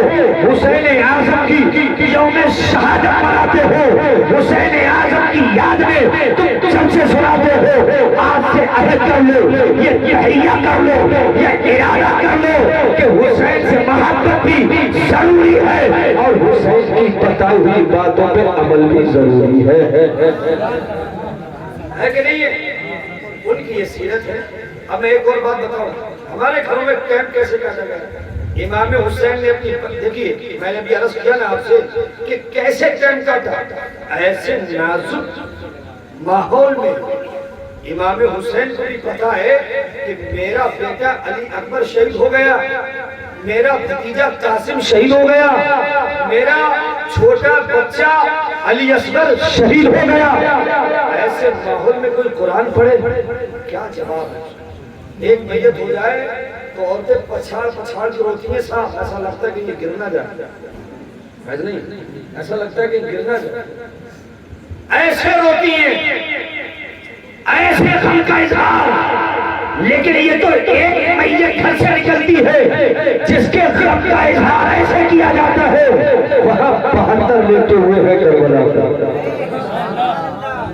S1: حسین اعظم کی یوم شہادت مناتے ہو، حسین اعظم کی یاد میں تم جلسے سناتے ہو۔ آج سے عہد کر لو، یہ تہیہ کر لو، یہ ارادہ کر لو کہ حسین سے محبت بھی ضروری ہے اور حسین کی بتائی ہوئی باتوں پہ عمل بھی ضروری ہے کہ نہیں؟ ان کی یہ سیرت ہے۔ اب میں ایک اور بات بتاؤں، ہمارے گھروں میں کیمپ کیسے کاٹا گیا؟ امام حسین نے اپنی، دیکھیے میں نے بھی عرض کیا نا آپ سے کہ کیسے کیمپ کاٹا، ایسے نازک ماحول میں۔ امام حسین کو بھی پتا ہے کہ میرا بیٹا علی اکبر شہید ہو گیا، میرا بھتیجا قاسم شہید ہو گیا، میرا چھوٹا بچہ علی اصغر شہید ہو گیا۔ ایسے ماحول میں کوئی قرآن پڑھے؟ کیا جواب ہے؟ ایک میت ہو جائے تو عورتیں پچھاڑ پچھاڑ کے روتی ہیں، صاحب ایسا لگتا ہے کہ یہ گر نہ جائے، ایسا نہیں، ایسا لگتا ہے کہ گر نہ جائے، ایسے روتی ہیں، ایسے غم کا اظہار۔ لیکن یہ تو ایک میت گھر سے نکلتی ہے جس کے غم کا اظہار ایسے کیا جاتا ہے، وہاں 72 لیتے ہوئے ہے کربلا کا۔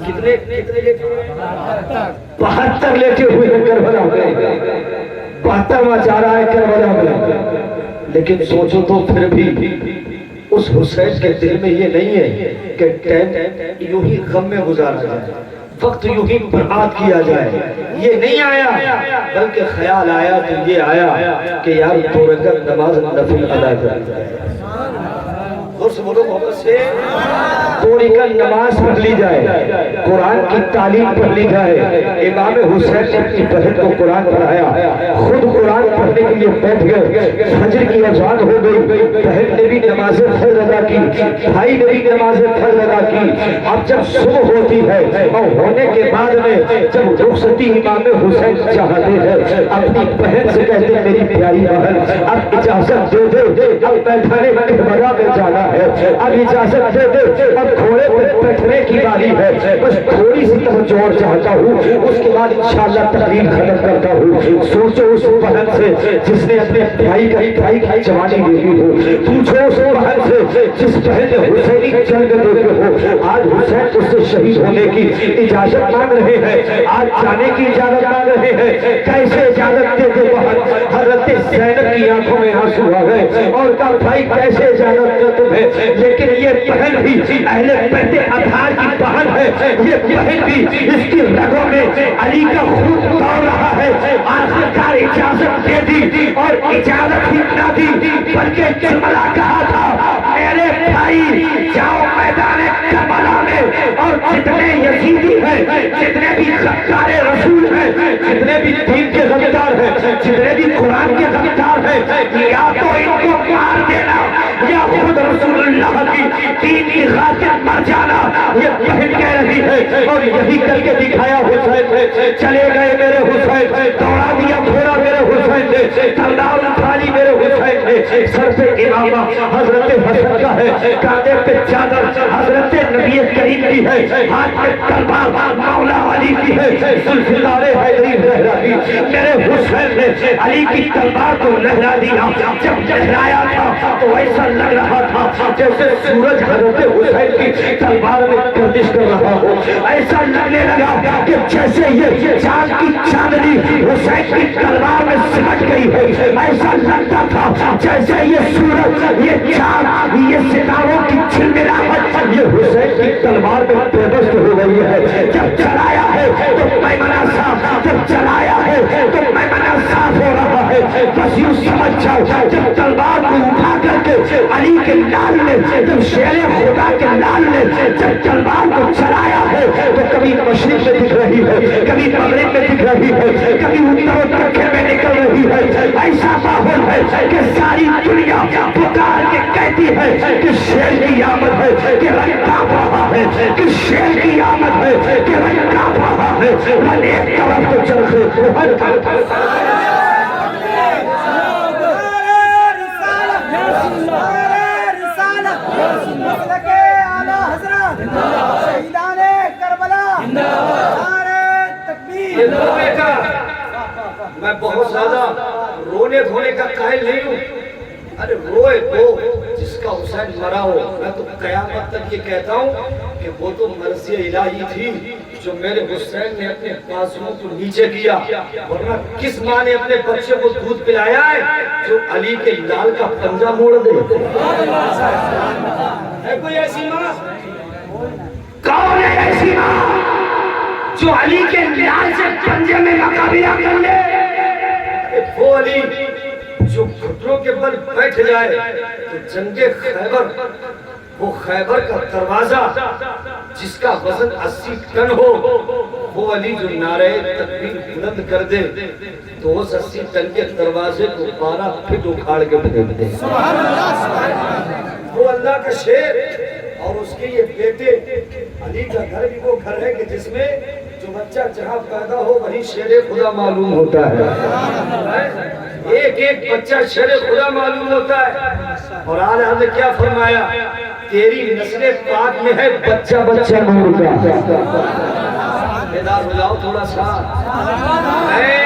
S1: کتنے لیتے ہوئے؟ 72 لیتے ہوئے ہے کربلا میں، 72واں جا رہا ہے کربلا میں۔ لیکن سوچو تو پھر بھی اس حسین کے دل میں یہ نہیں ہے کہ ٹائم یوں ہی غم میں گزارا جائے، وقت یوں ہی برباد کیا جائے، یہ نہیں آیا، بلکہ خیال آیا تو یہ آیا کہ یار 2 رکعت نماز نفل ادا کریں۔ اور سے بولو محبت سے، 2 رکعت نماز پڑھ لی جائے، قرآن کی تعلیم پڑھ لی جائے۔ امام حسین نے اپنی بہن کو قرآن پڑھایا، خود قرآن پڑھنے کے لیے بیٹھ گئے، فجر کی اذان ہو گئی، بہن نے بھی نماز فرض ادا کی، بھائی نے بھی نماز فرض ادا کی۔ اب جب صبح ہوتی ہے اور ہونے کے بعد میں جب رخصتی امام حسین چاہتے ہیں، اپنی بہن سے کہتے ہیں میری پیاری بہن اب اجازت دے دے، اب بیٹھنے کربلا میں جانا ہے، اب اجازت دے دے، اب گھوڑے پہ بیٹھنے کی باری ہے، بس تھوڑی سی توجہ اور چاہتا ہوں، اس کے بعد انشاءاللہ تقریر ختم کرتا ہوں۔ سوچو اس بہن سے جس نے اپنے بھائی کی جوانی دیکھی ہو، پوچھو اس بہن سے جس بہن نے حسینی جنگ دیکھے ہو، آج حسین اس سے شہید ہونے کی اجازت مانگ رہے ہیں، آج جانے کی اجازت مانگ رہے ہیں، کیسے اجازت دے دے بہن؟ حضرت زینب کی آنکھوں میں آنسو آ گئے اور کہا بھائی کیسے اجازت دے تمہیں؟ لیکن یہ بہن بھی اہل بیت اطہار کی بہن ہے، یہ بہن بھی اس کی رگوں میں علی کا خون دوڑ رہا ہے، آخرکار اجازت دے دی اور اجازت ہی نہ دی بلکہ کربلا کہا تھا میرے بھائی جاؤ میدان کربلا میں، اور جتنے یزیدی ہیں، جتنے بھی غدار رسول ہیں، جتنے بھی دین کے غدار ہیں، جتنے بھی قرآن کے غدار ہیں، یا تو ان کو مار دینا یا خود رسول اللہ کی دین کی خاطر مر جانا، یہ بہن کہہ رہی ہے اور یہی کر کے دکھایا حسین نے۔ چلے گئے میرے حسین، دوڑا دیا گھوڑا میرے حسین نے، تلوار اٹھا لی میرے حسین نے، سر پہ امامہ حضرت حسن کا ہے، کاندھے پہ چادر حضرت نبی کریم کی ہے، ہاتھ میں تلوار مولا علی کی ہے، ذوالفقار حیدری لہرا دی۔ میرے حسین نے علی کی تلوار کو لہرا دیا، جب لہرایا تھا تو ایسا لگ رہا تھا جیسے سورج حضرت حسین کی تلوار میں گردش کر رہا ہو، ایسا لگنے لگا کہ جیسے یہ چاند کی چاندنی حسین کی تلوار میں سمٹ گئی ہے، ایسا لگتا تھا جیسے یہ سورج، یہ چاند، یہ ستاروں کی جھلملاہٹ یہ حسین کی تلوار میں پیوست ہو گئی ہے۔ جب چلایا ہے تو میمنہ صاف، جب چلایا ہے تو میمنہ صاف ہو رہا ہے، بس یوں سمجھ جاؤ جب تلوار کو اٹھا کر کے علی کے لال نے، جب شیر خدا کے لال نے جب تلوار کو چلایا ہے تو کبھی مشرق میں دکھ رہی ہے، کبھی مغرب میں دکھ رہی ہے، کبھی اتر و دکن میں نکل رہی ہے، ایسا ماحول ہے کہ ساری دنیا پکار کے کہتی ہے کہ شیر کی آمد ہے، کہ رنگ کانپ رہا ہے، کہ شیر کی آمد ہے، کہ رنگ کانپ رہا ہے، رنگ ایک طرف تو چرخے
S2: شہیدان کربلا
S1: یہ رونے کا میں بہت زیادہ رونے دھونے کا قائل نہیں ہوں. ارے روئے تو جس کا حسین مرا ہو. میں تو قیامت تک یہ کہتا ہوں کہ وہ تو مرضی الہی تھی جو میرے حسین نے اپنے بازوؤں کو نیچے کیا. ورنہ کس ماں نے اپنے بچے کو دودھ پلایا ہے جو علی کے لال کا پنجہ موڑ دے؟ ہے کوئی ایسی ماں؟ کون ہے ایسی ماں جو علی کے لال سے پنجے میں مقابلہ کر لے؟ وہ علی جو گھٹنوں کے بل بیٹھ جائے تو جنگ خیبر، وہ خیبر کا دروازہ جس کا وزن 80 ٹن ہو، وہ علی جو نعرہ تکبیر بلند کر دے تو اس 80 ٹن کے دروازے کو 12 فٹ اکھاڑ کے پھینک دے. وہ اللہ کا شیر. اور اس کے یہ بیٹے علی کا گھر بھی وہ گھر ہے کہ جس میں جو بچہ جہاں پیدا ہو وہیں شیر خدا معلوم ہوتا ہے. ایک ایک بچہ شیر خدا معلوم ہوتا ہے. اور آلہ نے کیا فرمایا؟ تیری نسل پاک میں ہے بچہ بچہ نور کا. بیدار ہو جاؤ تھوڑا سا. میں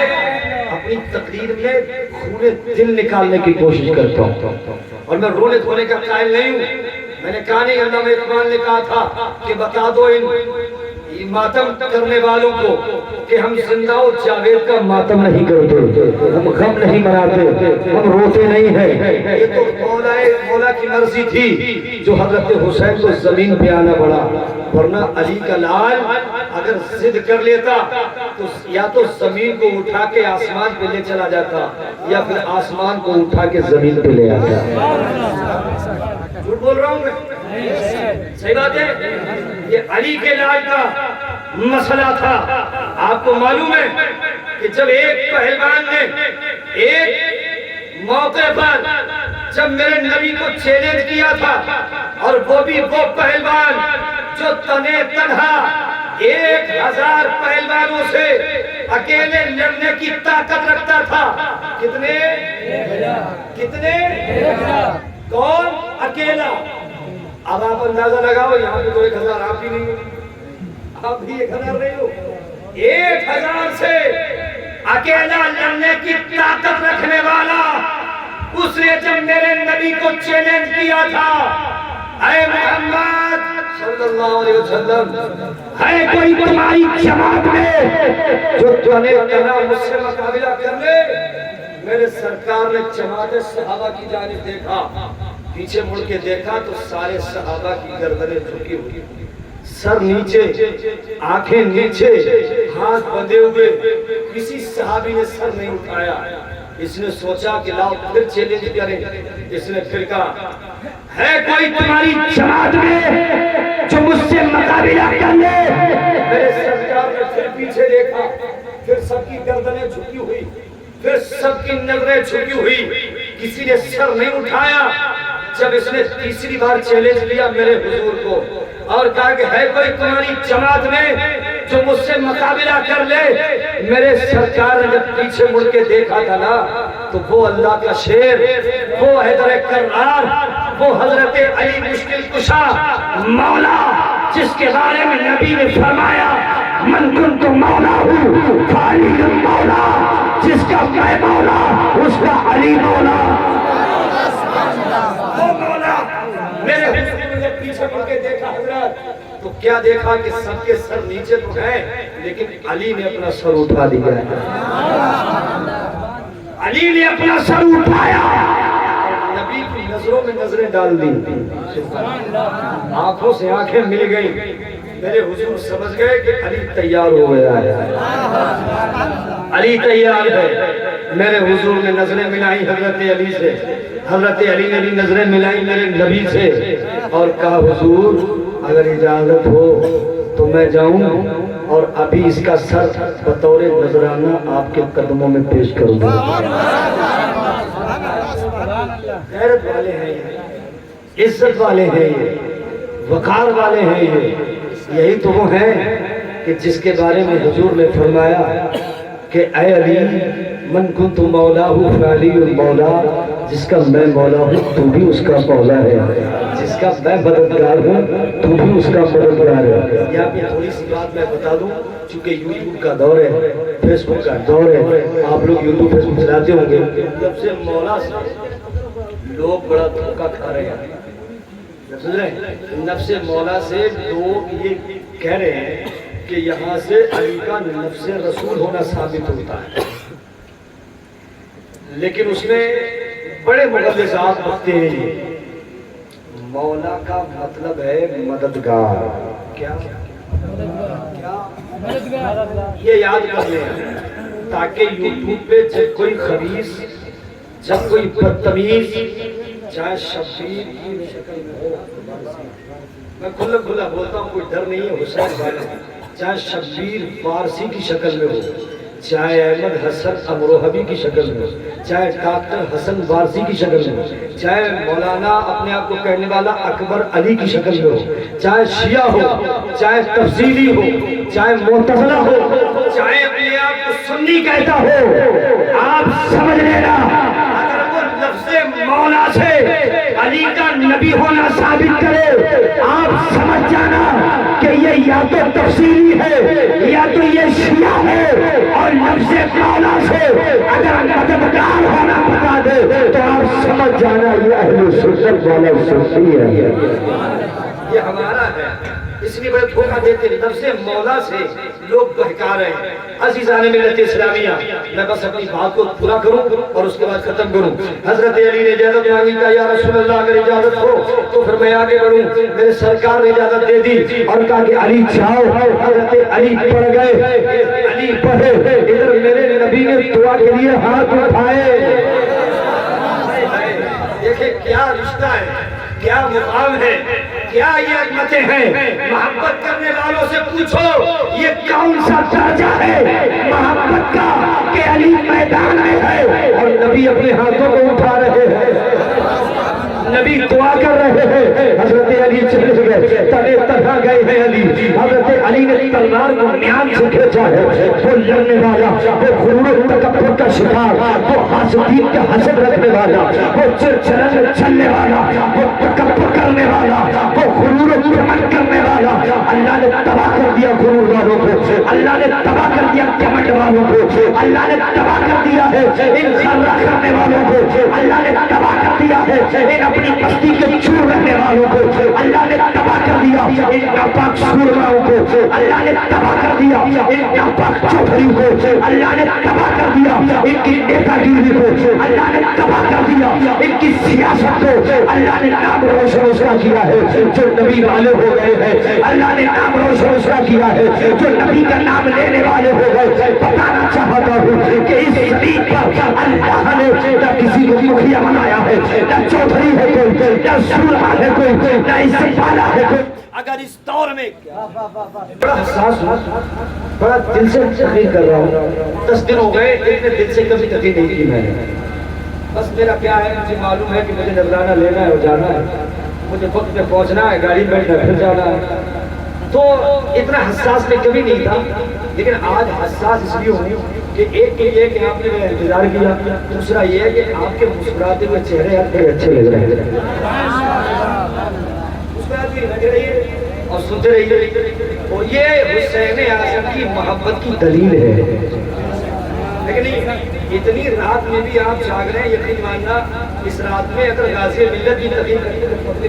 S1: اپنی تقریر میں خون دل نکالنے کی کوشش کرتا ہوں اور میں رونے دھونے کا قائل نہیں ہوں. میں نے کہا نہیں، علامہ اقبال نے کہا تھا کہ بتا دو ان ماتم کرنے والوں کو کہ ہم زندہ و جاوید کا ماتم نہیں کرتے، ہم غم نہیں مناتے، ہم روتے نہیں ہیں. یہ تو مولا کی مرضی تھی جو حضرت حسین کو زمین پہ آنا پڑا. ورنہ علی کا لال اگر ضد کر لیتا تو یا تو زمین کو اٹھا کے آسمان پہ لے چلا جاتا یا پھر آسمان کو اٹھا کے زمین پہ لے آتا. جھوٹ بول رہا ہوں میں؟ صحیح بات ہے. یہ علی کے لال کا مسئلہ تھا. آپ کو معلوم ہے کہ جب ایک پہلوان نے ایک موقع پر جب میرے نبی کو چیلنج کیا تھا، اور وہ بھی وہ پہلوان جو تنے تنہا 1000 پہلوانوں سے اکیلے لڑنے کی طاقت رکھتا تھا. کتنے؟ کون؟ اکیلا. اب آپ اندازہ لگاؤ، یہاں پہ تو 1000 آپ بھی نہیں ہو، آپ بھی 1000 نہیں ہو. 1000 سے اکیلا لڑنے کی طاقت رکھنے والا اس نے جب میرے نبی کو چیلنج کیا تھا، اے محمد صلی اللہ علیہ وسلم، ہے کوئی تمہاری جماعت میں جو تنے تنہا مجھ سے مقابلہ کر لے؟ میرے سرکار نے جماعت صحابہ کی جانب دیکھا، پیچھے مڑ کے دیکھا تو سارے صحابہ کی گردنیں جھکی ہوئی، سر نیچے، آنکھیں نیچے، ہاتھ بندھے ہوئے. کسی صحابی نے سر نہیں اٹھایا. اس نے سوچا کہ لاؤ پھر چیلنج کریں. اس نے پھر کہا، ہے کوئی تمہاری جماعت میں جو مجھ سے مقابلہ کر لے؟ میرے سرکار نے پھر پیچھے دیکھا، پھر سب کی گردنیں جھکی ہوئی، پھر سب کی نظریں جھکی ہوئی. کسی نے سر نہیں اٹھایا. جب اس نے تیسری بار چیلنج لیا میرے حضور کو اور کہا کہ ہے کوئی تمہاری جماعت میں جو مجھ سے مقابلہ کر لے؟ میرے سرکار نے جب پیچھے مڑ کے دیکھا تھا نا تو وہ اللہ کا شیر، وہ حیدر کرار، وہ حضرت علی مشکل کشا مولا، جس کے بارے میں نبی نے فرمایا من کنت مولا ہوں فعلی مولا، جس کا میں مولا اس کا علی مولا. وہ مولا میرے حضور نے پیچھے مڑ کے دیکھا حضرت تو کیا دیکھا کہ سب کے سر نیچے تو ہیں لیکن علی نے اپنا سر اٹھا دیا. علی نے اپنا سر اٹھایا، نبی کی نظروں میں نظریں ڈال دی، آنکھوں سے آنکھیں مل گئی. میرے حضور سمجھ گئے کہ علی تیار ہو گیا ہے، علی تیار ہے. میرے حضور نے نظریں ملائی حضرت علی سے، حضرت علی نے بھی نظریں ملائی میرے نبی سے اور کہا حضور اگر اجازت ہو تو میں جاؤں اور ابھی اس کا سر بطور نذرانہ آپ کے قدموں میں پیش کروں گا. غیرت والے ہیں یہ، عزت والے ہیں یہ، وقار والے ہیں یہ. یہی تو وہ ہیں کہ جس کے بارے میں حضور نے فرمایا کہ اے علی من کنت مولاہ فعلی المولا، جس کا میں مولا ہوں تو بھی اس کا مولا ہے، جس کا میں مددگار ہوں تو بھی اس کا مددگار ہے۔ یہاں پہ تھوڑی سی بات میں بتا دوں، چونکہ یوٹیوب کا دور ہے، فیس بک کا دور ہے، آپ لوگ یوٹیوب فیس بک چلاتے ہوں گے، جب سے مولا سے لوگ بڑا دھوکہ کھا رہے ہیں، سمجھ رہے ہیں؟ نفس مولا سے لوگ یہ کہہ رہے ہیں کہ یہاں سے علی کا نفس رسول ہونا ثابت ہوتا ہے، لیکن اس میں بڑے مغلظات رکھتے ہیں۔ یہ مولا کا مطلب ہے مددگار، کیا یہ یاد کر لیں تاکہ یوٹیوب پہ جب کوئی خبیث، جب کوئی بدتمیز، چاہے شبیر کی شکل میں ہو، میں کھلا کھلا بولتا ہوں، کوئی ڈر نہیں ہے، حسین بھائی، چاہے شبیر فارسی کی شکل میں ہو، چاہے احمد حسن امروہبی کی شکل میں ہو، چاہے ڈاکٹر حسن وارسی کی شکل میں ہو، چاہے مولانا اپنے آپ کو کہنے والا اکبر علی کی شکل میں ہو، چاہے شیعہ ہو، چاہے تفضیلی ہو، چاہے معتزلہ ہو، چاہے اپنے آپ کو سنی کہتا ہو، آپ سمجھ لینا اگر وہ لفظ مولا سے علی کا نبی ہونا ثابت کرے، آپ سمجھ جانا کہ یہ یا تو تفصیلی ہے یا تو یہ شیعہ ہے، اور لفظ مولا سے اگر مددگار ہونا بتا دے تو آپ سمجھ جانا یہ اہل سنت والا صوفی ہے، یہ ہمارا ہے۔ اس لیے بڑے دھوکہ دیتے ہیں، لفظ مولا سے لوگ بہکا رہے ہیں۔ عزیزان ملت اسلامیہ، میں بس اپنی بات کو پورا کروں اور اس کے بعد ختم کروں۔ حضرت علی نے اجازت مانگی کہ یا رسول اللہ اگر اجازت ہو تو پھر میں آگے بڑھوں، میرے سرکار نے اجازت دے دی اور کہا کہ علی جاؤ۔ حضرت علی پڑھ گئے، علی پڑھے، ادھر میرے نبی نے دعا کے لیے ہاتھ اٹھائے۔ دیکھیں کیا رشتہ ہے، کیا مقام ہے، کیا یہ عظمتیں ہیں۔ محبت کرنے والوں سے پوچھو یہ کون سا درجہ ہے محبت کا کہ علی میدان میں ہے اور نبی اپنے ہاتھوں کو اٹھا رہے ہیں، نبی دعا کر رہے ہیں۔ حضرت علی چلے گئے، تلے تنہا گئے ہیں علی۔ حضرت علی نے تلوار کو میان سے کھینچا ہے، وہ لڑنے والا، وہ غرور و تکبر کا شکار، وہ حاسدین کا حسد رکھنے والا، وہ چرچرن میں چلنے والا، وہ تکبر کرنے والا، وہ غرور و گمنڈ کرنے والا، اللہ نے تباہ کر دیا غرور والوں کو، اللہ نے تباہ کر دیا گمنڈ والوں کو، اللہ نے تباہ کر دیا ہے ان خرہ کرنے والوں کو، اللہ نے تباہ کر دیا ہے ان اپنی بستی کے چور رہنے والوں کو، اللہ نے تباہ کر دیا ان ناپاک سورماؤں کو، اللہ نے تباہ کر دیا ان ناپاک چوکھڑیوں کو، اللہ نے تباہ کر دیا ان کی نیتا گیری کو، اللہ نے تباہ کر دیا ان کی سیاست کو، اللہ نے نام روشن اس کا کیا ہے جو نبی والے ہو گئے ہیں، اللہ نے نام روشن اس کا کیا ہے جو نبی کا نام لینے والے ہو گئے۔ بتانا چاہتا ہوں کہ اس زمین پر اللہ نے نہ کسی کو مکھیا بنایا ہے، نہ چودھری ہے کوئی، نہ سورما ہے کوئی، نہ اس سے پالا ہے کوئی۔ اگر اس دور میں بڑا حساس ہوں، بڑا دل سے تقریر کر رہا ہوں، 10 دن ہو گئے، اتنے دل سے کبھی تقریر نہیں کی میں نے۔ بس میرا کیا ہے، مجھے معلوم ہے کہ مجھے نذرانہ لینا ہے اور جانا ہے، مجھے وقت پہ پہنچنا ہے، گاڑی بیٹھنا پھر جانا ہے، تو اتنا حساس میں کبھی نہیں تھا، لیکن آج حساس اس لیے ہوں کہ ایک تو یہ کہ آپ نے میرا انتظار کیا، دوسرا یہ ہے کہ آپ کے مسکراتے ہوئے چہرے آپ کے اچھے لگ رہے ہیں، مسکراتے ہوئے لگ رہی ہے اور سنتے رہیے، اور یہ حسین اعظم کی محبت کی دلیل ہے۔ لیکن اتنی رات میں بھی آپ جاگ رہے ہیں، یقین ماننا اس رات میں اگر غازی ملت کی تقریر کرتے،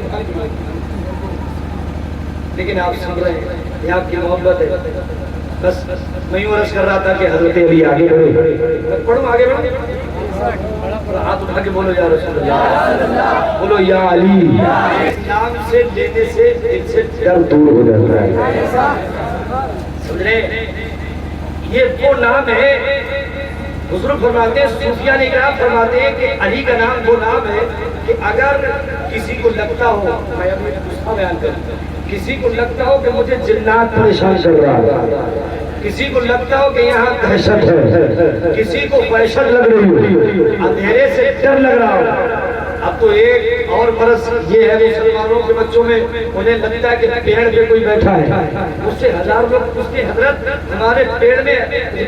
S1: لیکن آپ سن رہے ہیں، یہ آپ کی محبت ہے۔ بس میں یوں عرض کر رہا تھا کہ حضرت علی آگے بڑھو، پڑھوں آگے بڑھو، ہاتھ اٹھا کے بولو یا رسول اللہ، بولو یا علی۔ نام سے لینے سے دل سے ڈر دور ہو جاتا ہے، سمجھ رہے؟ یہ وہ نام ہے، حضور فرماتے ہیں، صوفیہ نے اقرار فرماتے ہیں کہ علی کا نام وہ نام ہے کہ اگر کسی کو لگتا ہو، میں اپنے دوسرا بیان کروں، کسی کو لگتا ہو کہ مجھے جنات پریشان کر رہا ہے، کسی کو لگتا ہو کہ یہاں دہشت ہے، کسی کو وحشت لگ رہی ہو، اندھیرے سے ڈر لگ رہا ہو، اب تو ایک اور مرض یہ ہے مسلمانوں کے بچوں میں، انہیں لگتا ہے کہ پیڑ پہ کوئی بیٹھا ہے، اس سے ہزار لوگ پوچھتے ہیں حضرت ہمارے پیڑ میں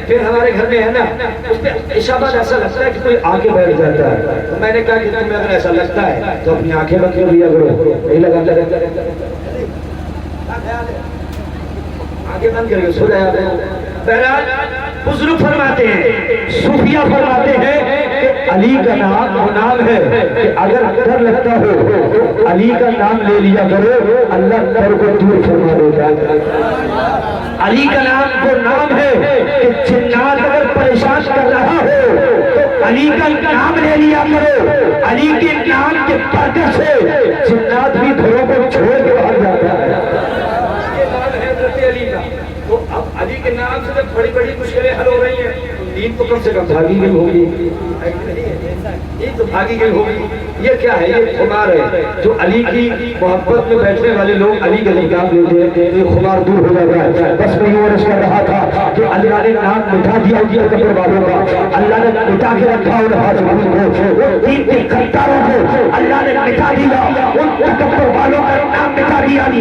S1: پھر ہمارے گھر میں ہے نا، اس پہ عشاء بعد ایسا لگتا ہے کہ کوئی آ کے بیٹھ جاتا ہے. تو میں نے کہا کہ تمہیں اگر ایسا لگتا ہے تو اپنی آنکھیں بند کر لیا کرو، نہیں لگاتا رہتا آنکھیں بند کر کے سو جایا کرو. بہرحال بزرگ فرماتے ہیں، صوفیہ فرماتے ہیں کہ علی کا نام وہ نام ہے کہ اگر ڈر لگتا ہو تو علی کا نام لے لیا کرو، اللہ ڈر کو دور فرما دیتا ہے. علی کا نام وہ نام ہے کہ جنات اگر پریشان کر رہا ہو تو علی کا نام لے لیا کرو. علی کے نام کے برکت سے جنات بھی گھروں کو چھوڑ کے بھاگ جاتا ہے. یہ نام ہے حضرت علی کا. تو اب علی کے نام سے جب بڑی بڑی مشکلیں حل ہو رہی ہیں تو دین تو کم سے کم بھاگی گئی ہوگی، دین تو بھاگی گئی ہوگی. یہ کیا ہے؟ یہ خمار ہے. جو علی کی محبت میں بیٹھنے والے لوگ علی کا نام لیتے ہیں، یہ خمار دور ہو جاتا ہے. بس میں یہ عرض کر رہا تھا کہ اللہ نے نام مٹا دیا تکبر والوں کا، اللہ نے مٹا کے رکھا ان حاجبوں کو، ان دین کے غداروں کو اللہ نے مٹا دیا. ان تکبر والوں کا نام مٹا دیا ان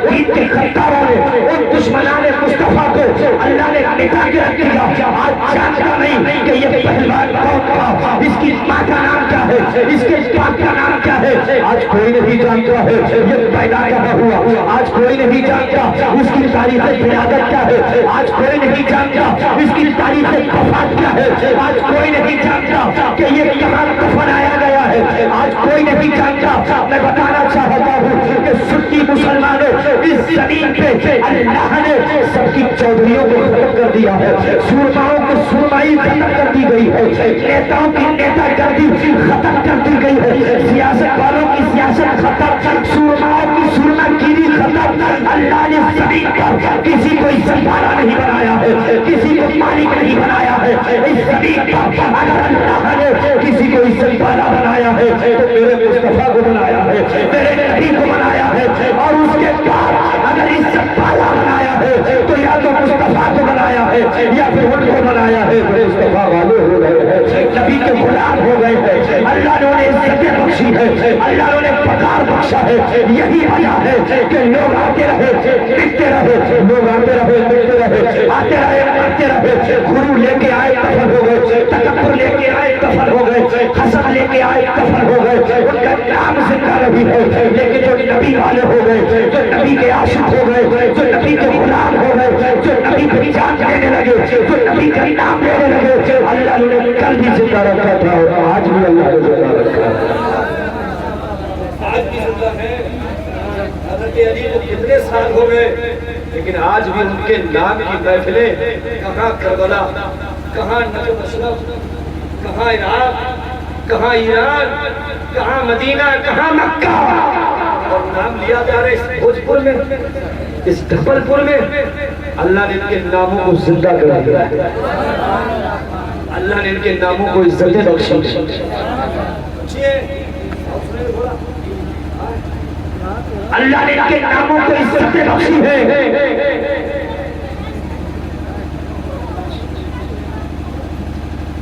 S1: دین کے غداروں نے، ان دشمنان مصطفیٰ کو اللہ نے مٹا کے رکھ دیا. آج جانتا نہیں کہ یہ پہلوان کون تھا، اس کی ماں کا نام کیا ہے، اس کے باپ کا نام کیا ہے، آج کوئی نہیں جانتا ہے. یہ پیدا کہاں ہوا، آج کوئی نہیں جانتا. اس کی تاریخ ولادت کیا ہے، آج کوئی نہیں جانتا. اس کی تاریخ وفات کیا ہے، آج کوئی نہیں جانتا. کہ یہ کہاں دفنایا گیا ہے، آج کوئی نہیں جانتا. میں بتانا چاہتا ہوں کہ سنی مسلمانوں اس زمین پہ اللہ نے سب کی چودھریوں کو ختم کر دیا ہے، سورماؤں کو سرمائی ختم کر دی گئی ہے، نیتاؤں کی نیتا گردی ختم کر دی گئی ہے، سیاست والوں کی سیاست ختم، سورماؤں کی سرما گیری ختم. اللہ نے زمین پر کسی کو عزت والا نہیں بنایا ہے، کسی کو مالک نہیں بنایا ہے. اس زمین پر اگر اللہ نے کسی کو عزت والا بنایا ہے تو میرے مصطفیٰ کو بنایا ہے، میرے نبی کو بنایا ہے. اور اس کے بعد اگر عزت والا بنایا ہے تو یا تو مصطفیٰ کو بنایا ہے یا پھر ان کو بنایا ہے. مصطفیٰ والے ہو گئے ہیں، نبی کے غلام ہو گئے ہیں. اللہ نے انہیں عزت بخشی ہے، اللہ نے پگار بخشا ہے. یہی وجہ ہے کہ لوگ آتے رہے مٹتے رہے، لوگ آتے رہے مٹتے رہے، آتے رہے مٹتے رہے. گرو لے کے آئے کفر ہو گئے، تکبر لے کے آئے کفر ہو گئے، حسد لے کے آئے کفر ہو گئے. ان کا نام زندہ رہی ہے، لیکن جو نبی والے ہو گئے، جو نبی کے عاشق ہو گئے، جو نبی کے غلام ہو گئے، جو نبی کی جان دینے لگے، جو نبی کا نام لینے لگے، اللہ نے کل بھی زندہ رکھا تھا اور آج بھی اللہ نے زندہ رکھا ہے. آج بھی زندہ ہے. حضرت علی کو کتنے سال ہو گئے لیکن آج بھی ان کے نام کی محفلیں، کہاں کربلا، کہاں نجف اشرف، کہاں عراق، کہاں ایران، کہاں مدینہ، کہاں مکہ، اور نام لیا جا رہا ہے اس بھوجپور میں، اس ڈھبل پور میں. اللہ نے ان کے ناموں کو زندہ کر دیا، اللہ نے ان کے ناموں کو عزت بخشی. اللہ نے ان کے ناموں کو عزت بخشی ہے.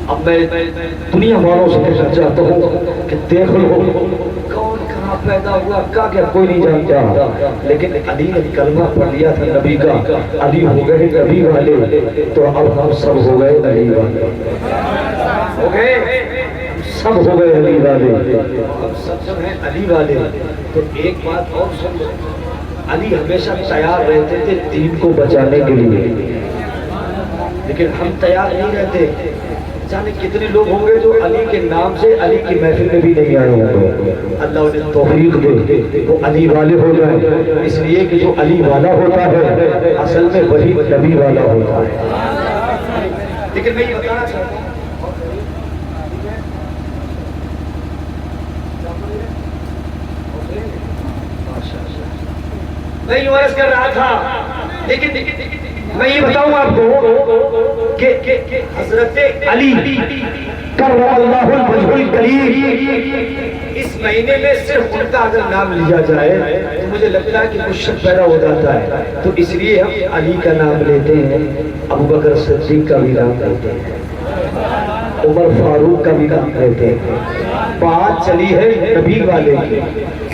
S1: اب میں دنیا والوں سے کہنا چاہتا ہوں کہ دیکھ لو کون کہاں پیدا ہوا، کیا کوئی نہیں جانتا. لیکن علی نے کلمہ پڑھ لیا تھا نبی کا، علی ہو گئے نبی والے. تو اب ہم سب ہو گئے علی والے، ہو گئے سب ہو گئے علی والے، ہم سب ہیں علی والے. تو ایک بات اور سمجھو، علی ہمیشہ تیار رہتے تھے دین کو بچانے کے لیے، لیکن ہم تیار نہیں رہتے. جانے کتنے لوگ ہوں گے جو علی کے نام سے علی کی محفل میں بھی نہیں آئے ہوں گے. اللہ انہیں توفیق دے وہ علی والے ہو جائیں، اس لیے کہ جو علی والا ہوتا ہے اصل میں وہی نبی والا ہوتا ہے. لیکن میں یہ بتانا چاہتا ہوں، میں یہ عرض کر رہا تھا، لیکن میں یہ بتاؤں آپ کو کہ حضرت علی کرم اللہ وجہ الکریم اس مہینے میں صرف ان کا اگر نام لیا جائے تو مجھے لگتا ہے کہ کچھ شک پیدا ہو جاتا ہے. تو اس لیے ہم علی کا نام لیتے ہیں، ابو بکر صدیق کا بھی نام لیتے ہیں. عمر فاروق کا بھی نام لیتے ہیں. بات چلی ہے نبی والے کی.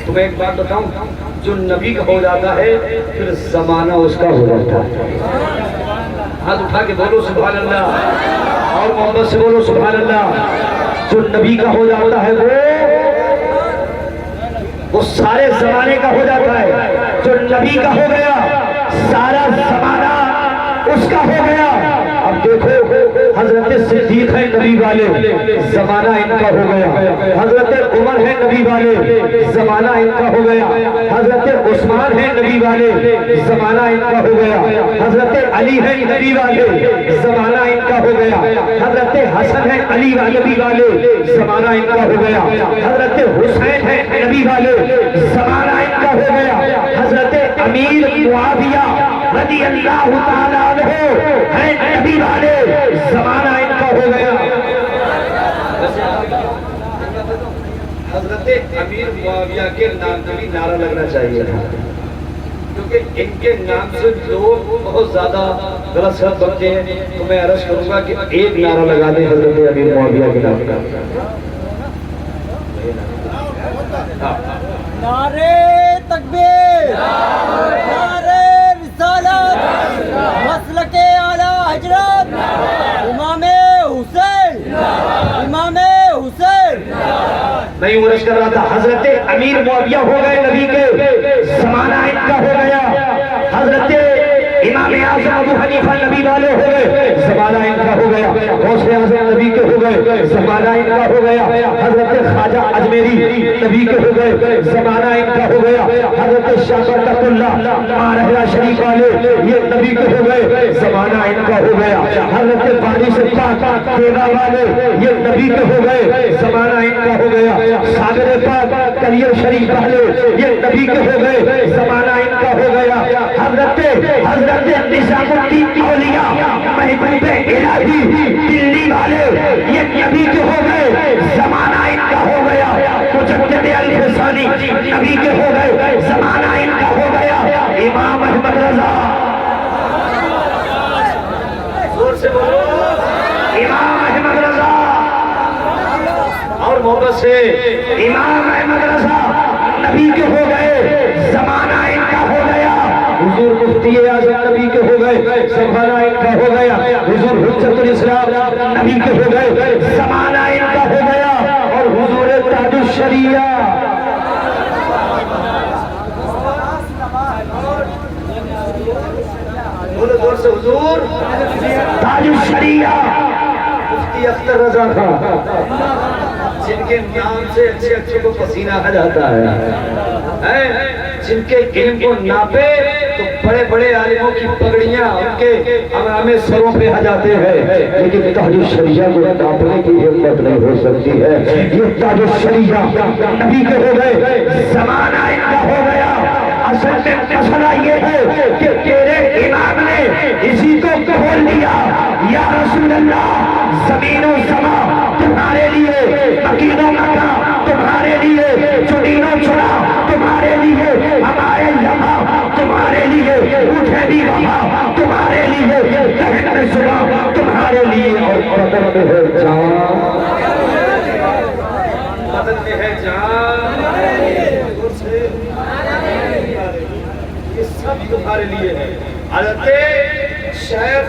S1: تمہیں ایک بات بتاؤں, جو نبی کا ہو جاتا ہے پھر زمانہ اس کا ہو جاتا ہے. ہاتھ اٹھا کے بولو سبحان اللہ, اور محبت سے بولو سبحان اللہ. جو نبی کا ہو جاتا ہے وہ سارے زمانے کا ہو جاتا ہے. جو نبی کا ہو گیا سارا زمانہ اس کا ہو گیا. اب دیکھو حضرت صدیق ہے نبی والے, زمانہ ان کا ہو گیا. حضرت عمر ہے نبی والے, زمانہ ان کا ہو گیا. حضرت عثمان ہے نبی والے, زمانہ ان کا ہو گیا. حضرت علی ہے نبی والے, زمانہ ان کا ہو گیا. حضرت حسن ہے علی نبی والے, زمانہ ان کا ہو گیا. حضرت حسین ہے نبی والے, زمانہ ان کا ہو گیا. حضرت امیر معاویہ رضی اللہ تعالیٰ عنہ ہے نبی والے, زمانہ ان کا ہو گیا. حضرت امیر معاویہ کے نام کا بھی نعرہ لگنا چاہیے تھا, کیونکہ ان کے نام سے لوگ بہت زیادہ غلط سبب بنتے ہیں. تو میں عرض کروں گا کہ ایک نعرہ لگا دیں حضرت امیر معاویہ کے نام کا.
S2: نعرے تکبیر, نعرے رسالت, مسلک اعلیٰ حضرت امام حسین, امام حسین.
S1: میں یوں عرض کر رہا تھا, حضرت امیر معاویہ ہو گئے نبی کے, زمانہ ان کا ہو گیا. حضرت امام اعظم ابو حنیفہ نبی والے ہو گئے, زمانہ ان کا ہو گیا. غوث اعظم نبی کے ہو گئے, زمانہ ان کا ہو گیا. حضرت خواجہ اجمیری نبی کے ہو گئے, زمانہ ان کا ہو گیا. حضرت شاہ برکت اللہ مارہلا شریف والے یہ نبی کے ہو گئے, زمانہ ان کا ہو گیا. حضرت بارش پاک دیوا والے یہ نبی کے ہو گئے, زمانہ ان کا ہو گیا. ساگر پاک کلیر شریف والے یہ نبی کے ہو گئے, زمانہ ان کا ہو گیا. حضرت نظام الدین اولیاء محبوب الہی دلی والے یہ نبی کے ہو گئے, زمانہ ان کا ہو گیا. مجدد الفسانی نبی کے ہو گئے, زمانہ ان کا ہو گیا. امام احمد رضا, زور سے بولو, امام احمد رضا, اور محبت سے امام احمد رضا نبی کے ہو گئے, زمانہ ان کا ہو گیا. حضور مفتی اعظم نبی کے ہو گئے, زمانہ ان کا ہو گیا. حضور حجت الاسلام نبی کے ہو گئے, زمانہ ان کا ہو گیا. اور حضور تاج الشریعہ, بولو زور سے, حضور تاج الشریعہ مفتی اختر رضا خان, جن کے نام سے اچھے اچھے کو پسینہ آ جاتا ہے, جن کے علم کو ناپے تو بڑے بڑے عالموں کی پگڑیاں ان کے امامِ سروں پہ آ جاتے ہیں, لیکن تاج الشریعہ کو ناپنے کی ہمت نہیں ہو سکتی ہے. یہ تاج الشریعہ نبی کے ہو گئے, زمانہ ان کا ہو گیا. اصل میں مسئلہ یہ ہے کہ تیرے امام نے اسی کو قول دیا, یا رسول اللہ زمین و سما تمہارے لیے, مکین و مکان تمہارے لیے, چنین و چنا تمہارے لیے, ہمارے لمحہ تمہارے لیے, اٹھے بھی وہاں تمہارے لیے, لہن میں صبح تمہارے لیے, اور بدن میں ہے جان, بدن میں ہے جان, یہ سب تمہارے لیے ہے. حضرت شیخ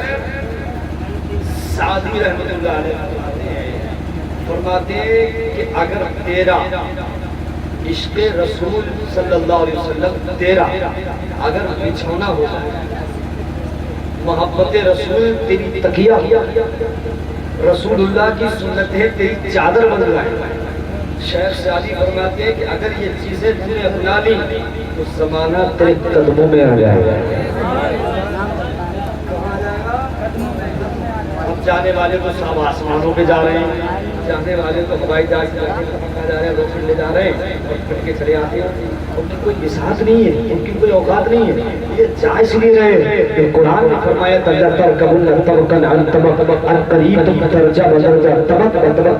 S1: سعدی رحمت اللہ علیہ فرماتے ہیں کہ اگر تیرا عشق رسول صلی اللہ علیہ وسلم تیرا اگر بچھونا ہو جائے, محبت رسول تیری تکیہ, رسول اللہ کی سنتیں تیری چادر بن جائے. شیخ سعدی فرماتے ہیں کہ اگر یہ چیزیں تم نے اپنا لی تو زمانہ تیرے قدموں میں آ جائے گا. جانے والے تو سب آسمانوں پہ جا رہے ہیں, جانے والے تو ہوائی جہاز جا رہے ہیں, روکٹ لے جا رہے ہیں اور پھر کے چلے آتے ہیں. ان کی کوئی بساط نہیں ہے, ان کی کوئی اوقات نہیں ہے, یہ جا اس لیے رہے کہ قرآن نے فرمایا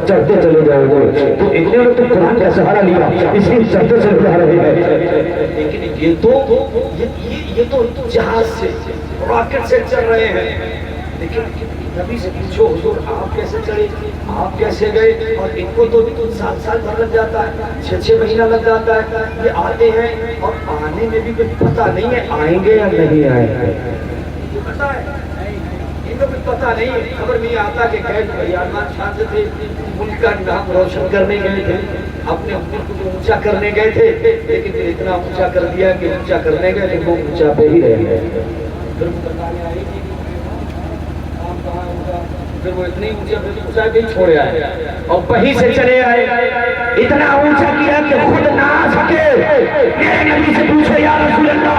S1: چڑھتے چلے جاؤ گے, تو انہوں نے تو قرآن کا سہارا لیا اس لیے چڑھتے چلے جا رہے ہیں. لیکن یہ تو جہاز سے راکٹ سے چل رہے ہیں, لیکن نبی سے پوچھو حضور آپ کیسے چڑھے، آپ کیسے گئے؟ اور ان کو تو 7 سال لگ جاتا ہے، 6 مہینہ لگ جاتا ہے، یہ آتے ہیں اور آنے میں بھی کچھ پتہ نہیں ہے آئیں گے یا نہیں آئیں گے، پتہ ہے ان کو کچھ پتہ نہیں ہے، خبر نہیں آتا کہ گئے بریارمان شاہ سے تھے، ان کا نام روشن کرنے گئے تھے، اپنے ملک کو اونچا کرنے گئے تھے، لیکن پھر اتنا اونچا کر دیا کہ اونچا کرنے گئے لیکن وہ اونچا پہ ہی رہ گئے، پھر بتانے آئے کہ پھر وہ اتنی اونچا بھی چھوڑے آئے اور وہیں سے چلے آئے، اتنا اونچا کیا کہ خود نہ آ سکے۔ میرے نبی سے پوچھو یا رسول اللہ،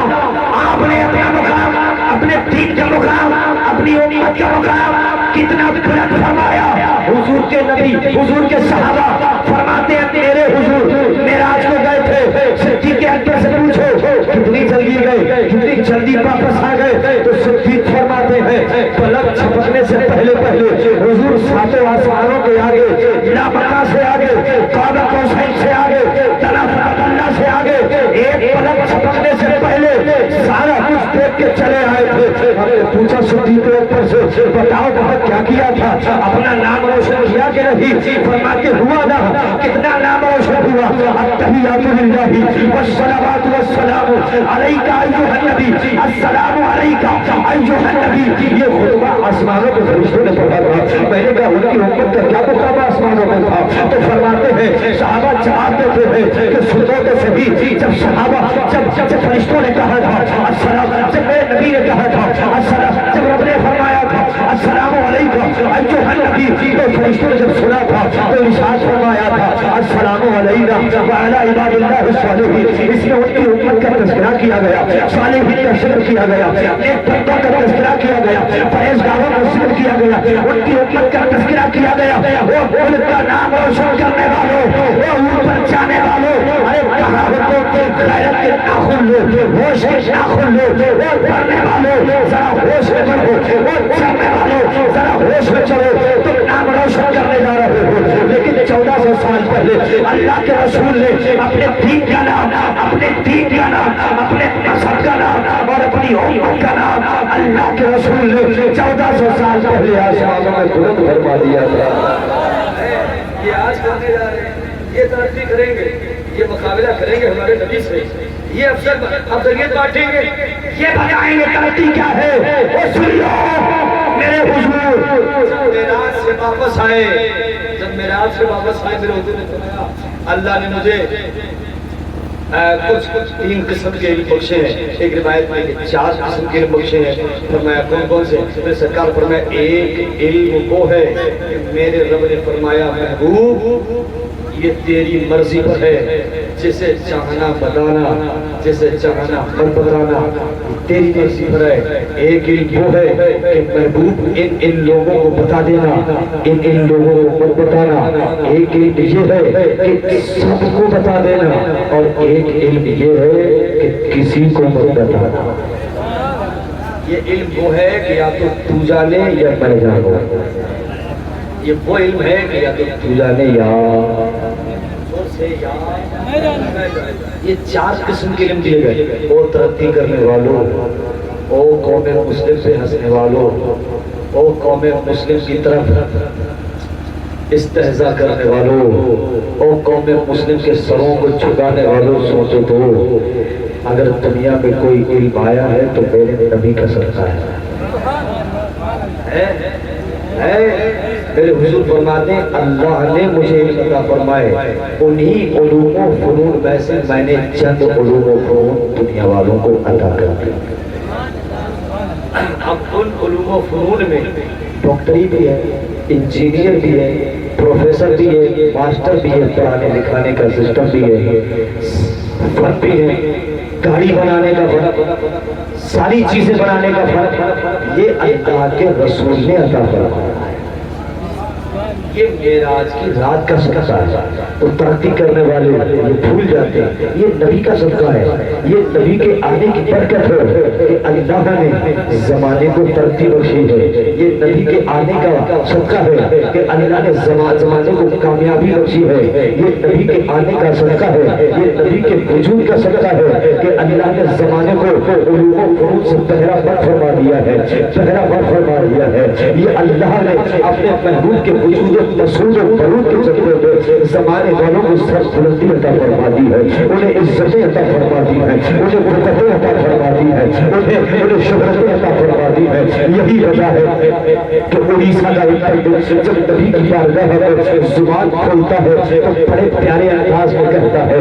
S1: آپ نے اپنا مقام، اپنے دین کا مقام، اپنی امت کا مقام کتنا بلند فرمایا۔ حضور کے نبی، حضور کے صحابہ فرماتے ہیں میرے حضور معراج کو گئے تھے، صدیق اکبر سے پوچھو کتنی جلدی گئے، کتنی جلدی واپس آ گئے، تو صدیق فرماتے ہیں پلک جھپکنے سے پہلے حضور 7 آسمانوں کے آگے، لا مکہ سے آگے، قاب قوسین سے آگے، طرف اللہ سے آگے، ایک پلک جھپکنے سے پہلے سارا کچھ دیکھ کے چلے آئے تھے۔ ہم نے پوچھا صدیق اکبر سے بتاؤ بہت کیا کیا تھا، اپنا نام روشن کیا کہ نہیں؟ فرماتے ہوا نا، کتنا نام روشن ہوا، التحیات للہ والصلوات والسلام علیک ایھا النبی، السلام علیک ایھا النبی۔ یہ خطبہ آسمانوں کے فرشتوں نے پڑھا تھا، میں نے کہا ان کی امت کا کیا مقام آسمانوں میں تھا؟ تو فرماتے ہیں صحابہ جواب دیتے ہیں کہ سنو تو صحیح، جب صحابہ جب فرشتوں نے کہا تھا السلام، جب میرے نبی نے کہا تھا السلام، جب رب نے فرمایا تھا السلام علیکم ایھا النبی، تو فرشتوں نے جب سنا تھا تو ارشاد فرمایا تھا السلام علینا وعلی عباد اللہ الصالحین۔ اس میں ان کی امت کا تذکرہ کیا گیا، صالحین کا ذکر کیا گیا، ایک بندہ کا تذکرہ کیا گیا، پرہیزگاروں کا ذکر کیا گیا، ان کی امت کا تذکرہ کیا گیا، وہ ملک کا نام روشن کرنے والوں، وہ اوپر جانے والوں، ارے کہاں ہو غیرت کے ناخن لو، ہوش کے ناخن لو، وہ پڑھنے والوں ذرا ہوش میں پڑھو، وہ چلنے والوں ذرا ہوش میں چلو، تم نام روشن کرنے جا رہے ہو۔ لیکن 1400 سال پہلے اللہ کے رسول نے اپنے دین کا نام، اپنے دین کا نام، اپنے مذہب کا نام اور اپنی امت کا نام اللہ کے رسول نے 1400 سال پہلے آسمانوں میں بلند فرما دیا تھا۔ یہ آج کرنے جا رہے ہیں، یہ ترقی کریں گے، یہ مقابلہ کریں گے ہمارے نبی سے، یہ افضلیت بانٹیں گے، یہ بتائیں گے ترقی کیا ہے۔ وہ سن لو میرے حضور معراج سے واپس آئے، جب معراج سے واپس آئے میرے حضور نے فرمایا اللہ نے مجھے کچھ 3 قسم کے علم بخشے ہیں، ایک روایت میں 4 قسم کے علم بخشے ہیں۔ فرمایا کون کون سے؟ میرے سرکار فرمایا ایک علم وہ ہے کہ میرے رب نے فرمایا محبوب یہ تیری مرضی پر ہے، جسے چاہنا بتانا، جسے چاہنا مت بتانا، تیری مرضی پر ہے۔ ایک علم وہ ہے کہ محبوب ان لوگوں کو بتا دینا، ان لوگوں کو مت بتانا۔ ایک علم یہ ہے کہ سب کو بتا دینا، اور ایک علم یہ ہے کہ کسی کو مت بتانا۔ یہ علم وہ ہے کہ یا تو جانے یا میں جانوں، یہ وہ علم ہے کہ یا تو جانے یا یہ 4 قسم کے علم دیے گئے۔ او ترقی کرنے والوں، او قوم مسلم سے ہنسنے والوں، او قوم مسلم کی طرف استہزاء کرنے والوں، او قوم مسلم کے سروں کو جھکانے والوں، سوچو تو اگر دنیا میں کوئی علم آیا ہے تو میرے نبی کا صدقہ ہے۔ میرے حضور فرماتے ہیں اللہ نے مجھے علم عطا فرمائے، انہی علوم و فنون میں سے میں نے چند علوم و فنون دنیا والوں کو عطا کر دیا۔ اب ان علوم و فنون میں ڈاکٹری بھی ہے، انجینئر بھی ہے، پروفیسر بھی ہے، ماسٹر بھی ہے، پڑھانے لکھانے کا سسٹم بھی ہے، فن بھی ہے، گاڑی بنانے کا فرق، ساری چیزیں بنانے کا فرق، یہ اللہ کے رسول نے عطا فرمایا ہے۔ یہ معراج کی رات کا صدقہ ہے. تو ترقی کرنے والے یہ بھول جاتے ہیں یہ نبی کا صدقہ ہے, یہ نبی کے آنے کی برکت ہے کہ اللہ نے زمانے کو ترقی بخشی ہے. یہ نبی کے آنے کا صدقہ ہے کہ اللہ نے زمانے کو کامیابی بخشی ہے. یہ نبی کے آنے کا صدقہ ہے, یہ نبی کے وجود کا صدقہ ہے کہ اللہ نے زمانے کو علوم و فنون سے پہرا بر فرما دیا ہے, پہرا بر فرما دیا ہے. یہ اللہ نے اپنے محبوب کے وجود مسعود و برود کے ذریعے میں زمانے والوں کو سر بلندی عطا فرما دی ہے, انہیں عزتیں عطا فرما دی ہے, انہیں برکتیں عطا فرما دی ہے, انہیں شہرتیں عطا فرما دی ہے. یہی وجہ ہے کہ اڑیسہ کا ایک پنڈت جب نبی کی بارگاہ میں زبان کھولتا ہے تو بڑے پیارے انداز میں کہتا ہے,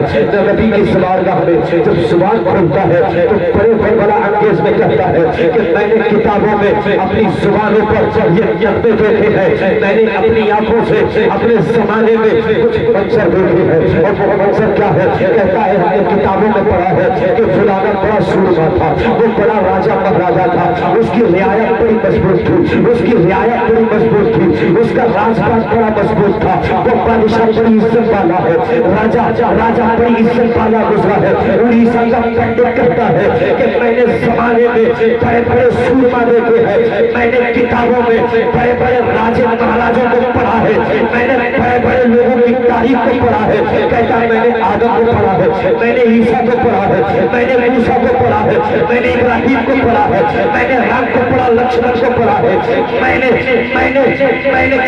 S1: نبی کی بارگاہ میں جب زبان کھولتا ہے تو بڑے بڑا انگیز میں کہتا ہے کہ میں نے کتابوں میں اپنی زبانوں پر یہ جذبے دیکھے ہیں, میں نے اپنی آنکھوں سے اپنے زمانے میں کچھ منظر دیکھے ہیں. اور وہ منظر کیا ہے؟ کہتا ہے ہم نے کتابوں میں پڑھا ہے کہ فلانا بڑا سورما تھا, وہ بڑا راجا مہاراجا تھا, اس کی رعایت بڑی مضبوط تھی, اس کی رعایت بڑی مضبوط تھی, اس کا راج پاٹ بڑا مضبوط تھا, وہ بادشاہ بڑی عزت والا ہے, راجا بڑی عزت والا گزرا ہے. اڑیسہ کا پنڈت کہتا ہے کہ میں نے زمانے میں بڑے بڑے سورما دیکھے ہیں, میں نے کتابوں میں بڑے بڑے راجے مہاراجوں کو پڑھا ہے, میں نے بڑے بڑے لوگوں کی تاریخ کو پڑھا ہے. کہتا ہے میں نے آدم کو پڑھا ہے, میں نے عیسیٰ کو پڑھا ہے, میں نے موسیٰ کو پڑھا ہے, میں نے ابراہیم کو پڑھا ہے, میں نے رام کو پڑھا, لکشمن کو پڑھا ہے, میں نے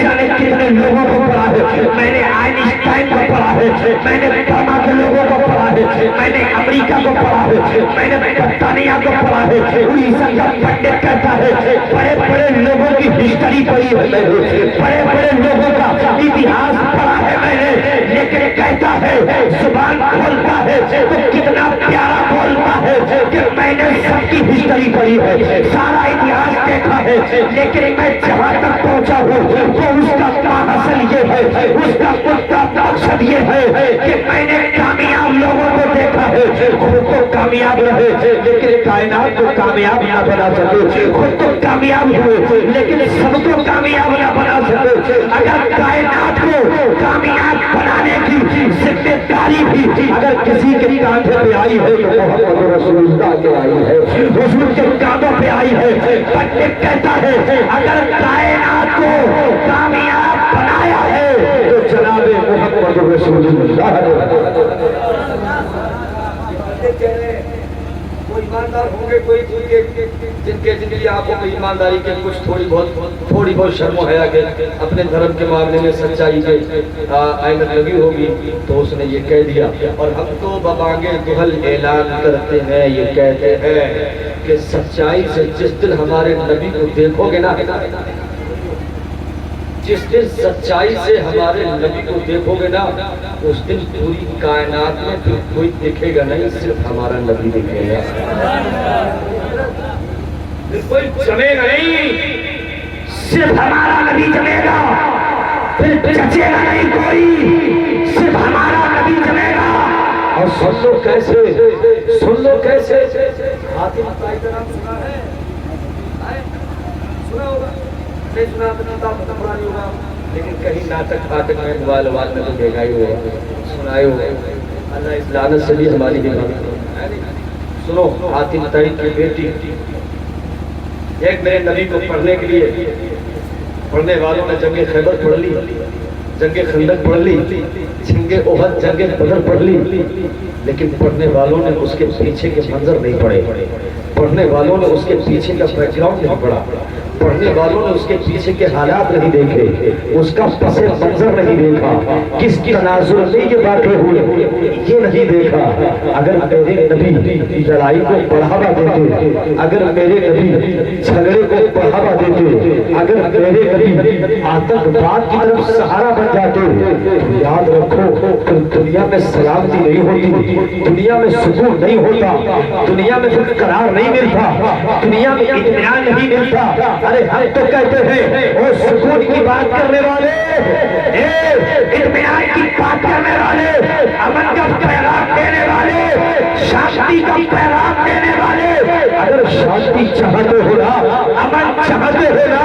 S1: جانے کتنے لوگوں کو پڑھا ہے, میں نے آئنسٹائن کو پڑھا ہے, میں نے برما کے لوگوں کو پڑھا ہے, میں نے امریکہ کو پڑھا ہے, میں نے برطانیہ کو پڑھا ہے. اڑیسہ کا پنڈت کہتا ہے بڑے بڑے لوگوں کی ہسٹری پڑھی ہے میں نے, بڑے بڑے لوگوں کا اتہاس پڑھا ہے میں نے, لیکن کہتا ہے زبان کھولتا ہے تو کتنا پیارا بولتا ہے کہ میں نے سب کی ہسٹری پڑھی ہے, سارا اتہاس دیکھا ہے, لیکن میں جہاں تک پہنچا ہوں تو اس کا مقصد یہ ہے, اس کا مقصد یہ ہے کہ میں نے کامیاب لوگوں کو دیکھا ہے, خود تو کامیاب رہے لیکن کائنات کو کامیاب نہ بنا سکے, خود تو کامیاب ہوئے لیکن سب کو کامیاب نہ بنا سکے. اگر کائنات کو کامیاب بنانے کی ذمہ داری بھی اگر کسی کے کاندھے پہ آئی ہے تو محمد رسول اللہ کے آئی ہے, حضور کے کاندھوں پہ آئی ہے. پنڈت کہتا ہے اگر کائنات کو کامیاب بنایا ہے تو جناب محمد رسول اللہ ایماندار ہوں گے کوئی جن کی آنکھوں میں ایمانداری کے کچھ تھوڑی بہت شرم و حیا کے اپنے دھرم کے معاملے میں سچائی کے آئینت لگی ہوگی تو اس نے یہ کہہ دیا. اور ہم تو ببانگے دہل اعلان کرتے ہیں, یہ کہتے ہیں کہ سچائی سے جس دن ہمارے نبی کو دیکھو گے نا, جس دن سچائی سے ہمارے نبی کو دیکھو گے نا, اس دن پوری کائنات میں پھر کوئی دکھے گا نہیں, صرف ہمارا نبی دکھے گا. کوئی جمے گا نہیں, صرف ہمارا نبی جمے گا, پھر بچے گا نہیں کوئی, صرف ہمارا نبی جمے گا. اور سن لو کیسے حاتم طائی کا نام سنا ہے, سنا ہوگا نہیں سنا تو کتاب پڑھا نہیں ہوگا, لیکن کہیں ناٹک پاٹک میں موبائل میں تو دیکھا ہی ہوگا, سنائے ہوگا. اللہ اس لعنت سے بھی ہماری حفاظت. سنو, حاتم طائی کی بیٹی ایک میرے نبی کو پڑھنے کے لیے, پڑھنے والوں نے جنگ خیبر پڑھ لی, جنگ خندق پڑھ لی, جنگ احد, جنگ بدر پڑھ لی, لیکن پڑھنے والوں نے اس کے پیچھے کے منظر نہیں پڑھے, پڑھنے والوں نے اس کے پیچھے کا بیک گراؤنڈ نہیں پڑھا, پڑھنے والوں نے اس کے پیچھے کے حالات نہیں دیکھے, اس کا پس منظر نہیں دیکھا, کس کی تناظر میں یہ باتیں ہوئی یہ نہیں دیکھا. اگر میرے نبی لڑائی کو بڑھاوا دیتے, اگر میرے نبی جھگڑے کو بڑھاوا دیتے, اگر میرے نبی آتنکواد کی طرف سہارا بن جاتے, تو یاد رکھو پھر دنیا میں سلامتی نہیں ہوتی, دنیا میں سکون نہیں ہوتا, دنیا میں پھر قرار نہیں ملتا, دنیا میں اطمینان نہیں ملتا. ارے ہم تو کہتے ہیں وہ سکون کی بات کرنے والے, اطمینان کی بات کرنے والے, امن کا پیغام دینے والے, شانتی کا پیغام دینے والے, اگر شانتی چاہتے ہو نا, امن چاہتے ہو نا,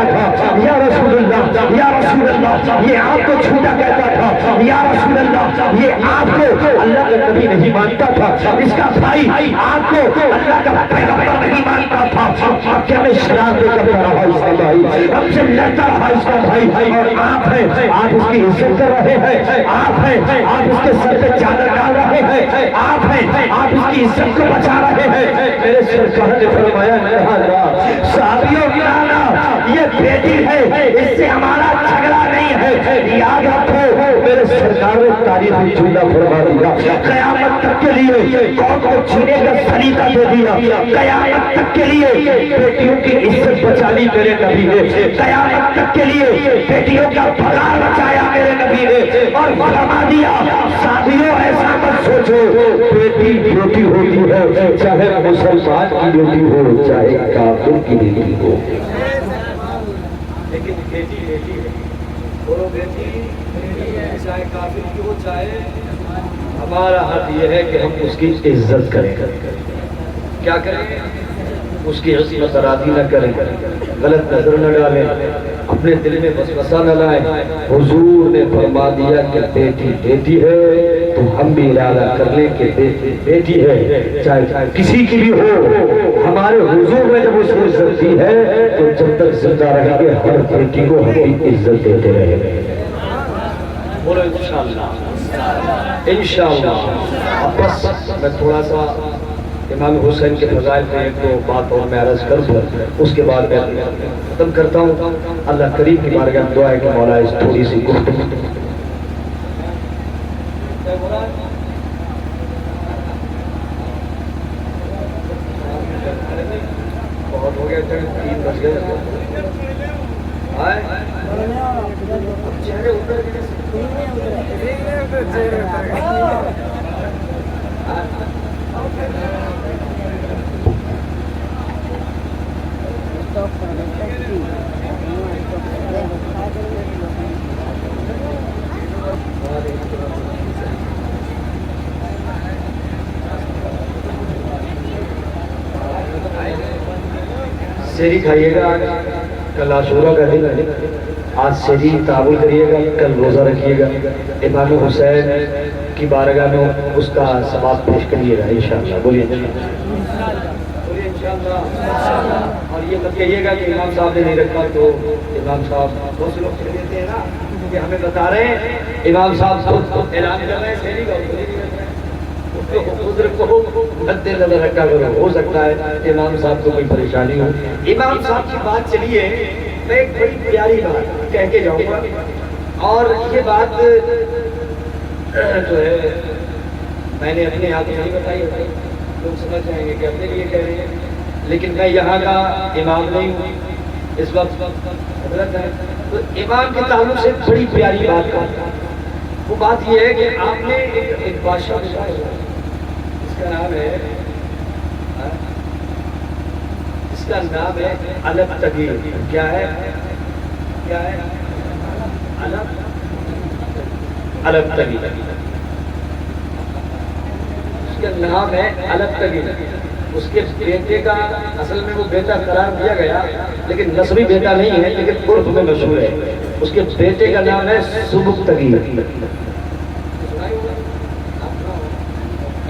S3: کہتا تھا یا رسول اللہ یا رسول اللہ، یہ آپ کو چھوٹا کہتا تھا یا رسول اللہ، یہ آپ کو اللہ کا نبی نہیں مانتا تھا، اس کا بھائی آپ کو اللہ کا پیغمبر نہیں مانتا تھا، آپ میں شراب کرتا رہا اس کا بھائی، ہم سے لڑتا رہا اس کا بھائی، اور آپ ہیں آپ اس کی عزت کر رہے ہیں، آپ ہیں آپ اس کے سر پہ چادر ڈال رہے ہیں، آپ ہیں آپ اس کی عزت کو بچا رہے ہیں۔ میرے سرکار نے فرمایا صحابیوں کی یہ بیٹی ہے، اس سے ہمارا جھگڑا نہیں ہے، یاد رکھو میرے سرکار نے تاریخی جملہ فرما دیا، قیامت تک کے لیے قوم کو چھینے کا سلیقہ دے دیا، قیامت تک کے لیے بیٹیوں کی عزت بچانی میرے نبی نے، قیامت تک کے لیے بیٹیوں کا بھگار بچایا میرے نبی نے، اور فرما دیا صحابیوں ایسا مت سوچو بیٹی بیٹی ہوتی ہے، چاہے مسلمان کی بیٹی ہو چاہے کافر کی بیٹی ہو،
S1: لیکن بیٹی بیٹی ہے، اور بیٹی چاہے کافر کی ہو چاہے، ہمارا حق یہ ہے کہ ہم اس کی عزت کریں، کیا کریں؟ اس کی عصمت ارادی نہ کریں، غلط نظر نہ ڈالیں، اپنے دل میں وسوسہ نہ لائیں۔ حضور نے فرما دیا کہ بیٹی بیٹی ہے، تو ہم بھی ارادہ کر لیں کہ بیٹی بیٹی ہے، چاہے کسی کی بھی ہو۔ ہمارے حضور نے جب اس کو عزت دی ہے تو جب تک زندہ رہیں گے ہر بیٹی کو ہم بھی عزت دیتے رہیں گے۔ بولو انشاءاللہ انشاءاللہ۔ اب بس میں تھوڑا سا امام حسین کے فضائل میں ایک دو بات اور میں عرض کر دوں، اس کے بعد میں ختم کرتا ہوں۔ اللہ کریم کی بارگاہ میں دعا ہے کہ مولا اس تھوڑی سی گفتگو بہت ہو گیا، 3 بج گئے، چہرے اتر گئے۔ سحری کھائیے گا، کل عاشورہ کا دن ہے، آج سحری تعامل کریے گا، کل روزہ رکھیے گا، امام حسین کی بارگاہ میں اس کا ثواب پیش کریے گا انشاءاللہ۔ بولیے انشاءاللہ۔ اور یہ مت کہیے گا کہ امام صاحب نے نہیں رکھا، تو امام صاحب بہت سے لوگ کہہ دیتے ہیں نا کہ ہمیں بتا رہے ہیں امام صاحب خود اعلان کر رہے ہیں سحری کا، رکھا کرو، ہو سکتا ہے امام صاحب کو کوئی پریشانی ہو۔ امام صاحب کی بات چلیے، میں ایک بڑی پیاری بات کہہ کے جاؤں گا، اور یہ بات جو ہے میں نے اپنے آپ نہیں بتائی، لوگ سمجھ جائیں گے کہ اپنے لیے کہہ رہے ہیں، لیکن میں یہاں کا امام نہیں ہوں، اس وقت حضرت ہے، تو امام کے تعلق سے بڑی پیاری بات کرتا ہوں۔ وہ بات یہ ہے کہ آپ نے ایک بادشاہ بتایا ہوا، اس کا نام ہے البتگی۔ کیا ہے؟ کیا ہے؟ البتگی۔ اس کا نام ہے البتگی۔ اس کے بیٹے کا اصل میں وہ بیٹا قرار دیا گیا، لیکن نسبی بیٹا نہیں ہے، لیکن عرف میں مشہور ہے۔ اس کے بیٹے کا نام ہے سبکتگی،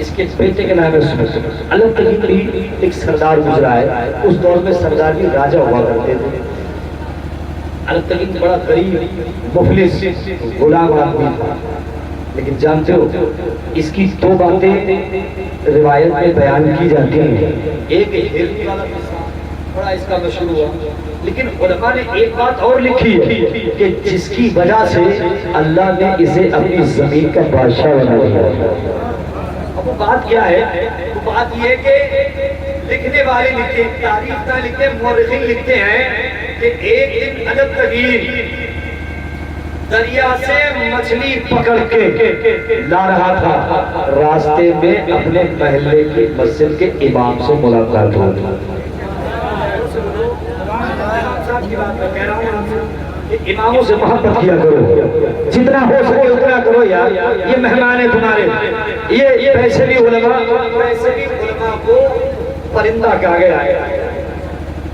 S1: اس کے بیٹے کے نام ہے سبکتگی۔ البتگی بھی ایک سردار گزرا ہے، اس دور میں سردار بھی راجہ ہوا کرتے تھے۔ البتگی بڑا غریب مفلس غلام آدمی تھا، لیکن جانتے ہو اس کی 2 باتیں روایت میں بیان کی جاتی ہیں۔ ایک ہرنی والا قصہ بڑا اس کا مشہور ہوا، لیکن علماء نے ایک بات اور لکھی ہے کہ جس کی وجہ سے اللہ نے اسے اپنی زمین کا بادشاہ بنا دیا۔ اب وہ بات کیا ہے؟ وہ بات یہ ہے کہ لکھنے والے لکھتے، تاریخ نہ لکھتے، مورخین لکھتے ہیں کہ ایک دن البتگی دریا سے مچھلی پکڑ کے لا رہا تھا، راستے میں اپنے محلے کی مسجد کے امام سے ملاقات ہوئی۔ اماموں سے محبت کیا کرو، جتنا ہو سکے اتنا کرو یار، یہ مہمان ہیں تمہارے، یہ پیسے بھی علماء کو پرندہ کہا گیا ہے،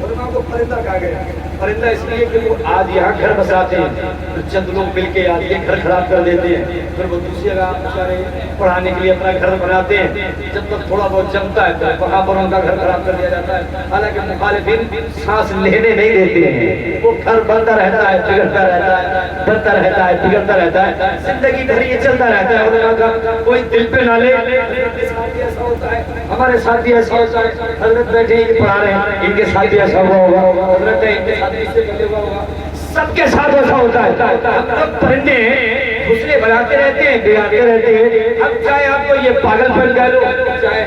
S1: علماء کو پرندہ کہا گیا ہے۔ پرندہ اس لیے کہ وہ آج یہاں گھر بساتے ہیں، پھر چند لوگ مل کے آج یہ گھر خراب کر دیتے ہیں، پھر وہ دوسری جگہ بیچارے پڑھانے کے لیے اپنا گھر بناتے ہیں، جب تک تھوڑا بہت جمتا ہے تو وہاں پر ان کا گھر خراب کر دیا جاتا ہے۔ حالانکہ مخالفین سانس لینے نہیں دیتے ہیں، وہ گھر بنتا رہتا ہے، بگڑتا رہتا ہے، بنتا رہتا ہے، بگڑتا رہتا ہے، زندگی بھر یہ چلتا رہتا ہے۔ علماء کا کوئی دل پہ نہ لے، ہمارے ساتھ بھی ایسا ہوتا ہے، حضرت بیٹھے یہ پڑھا رہے ہیں، ان کے ساتھ بھی ایسا ہوا ہوگا، حضرت ان کے ساتھ بھی اس سے پہلے ہوا ہوگا، سب کے ساتھ ایسا ہوتا ہے۔ اب پرندے گھسلے بناتے رہتے ہیں، بگاڑتے رہتے ہیں، اب چاہے آپ کو یہ پاگل پن کہہ لو، چاہے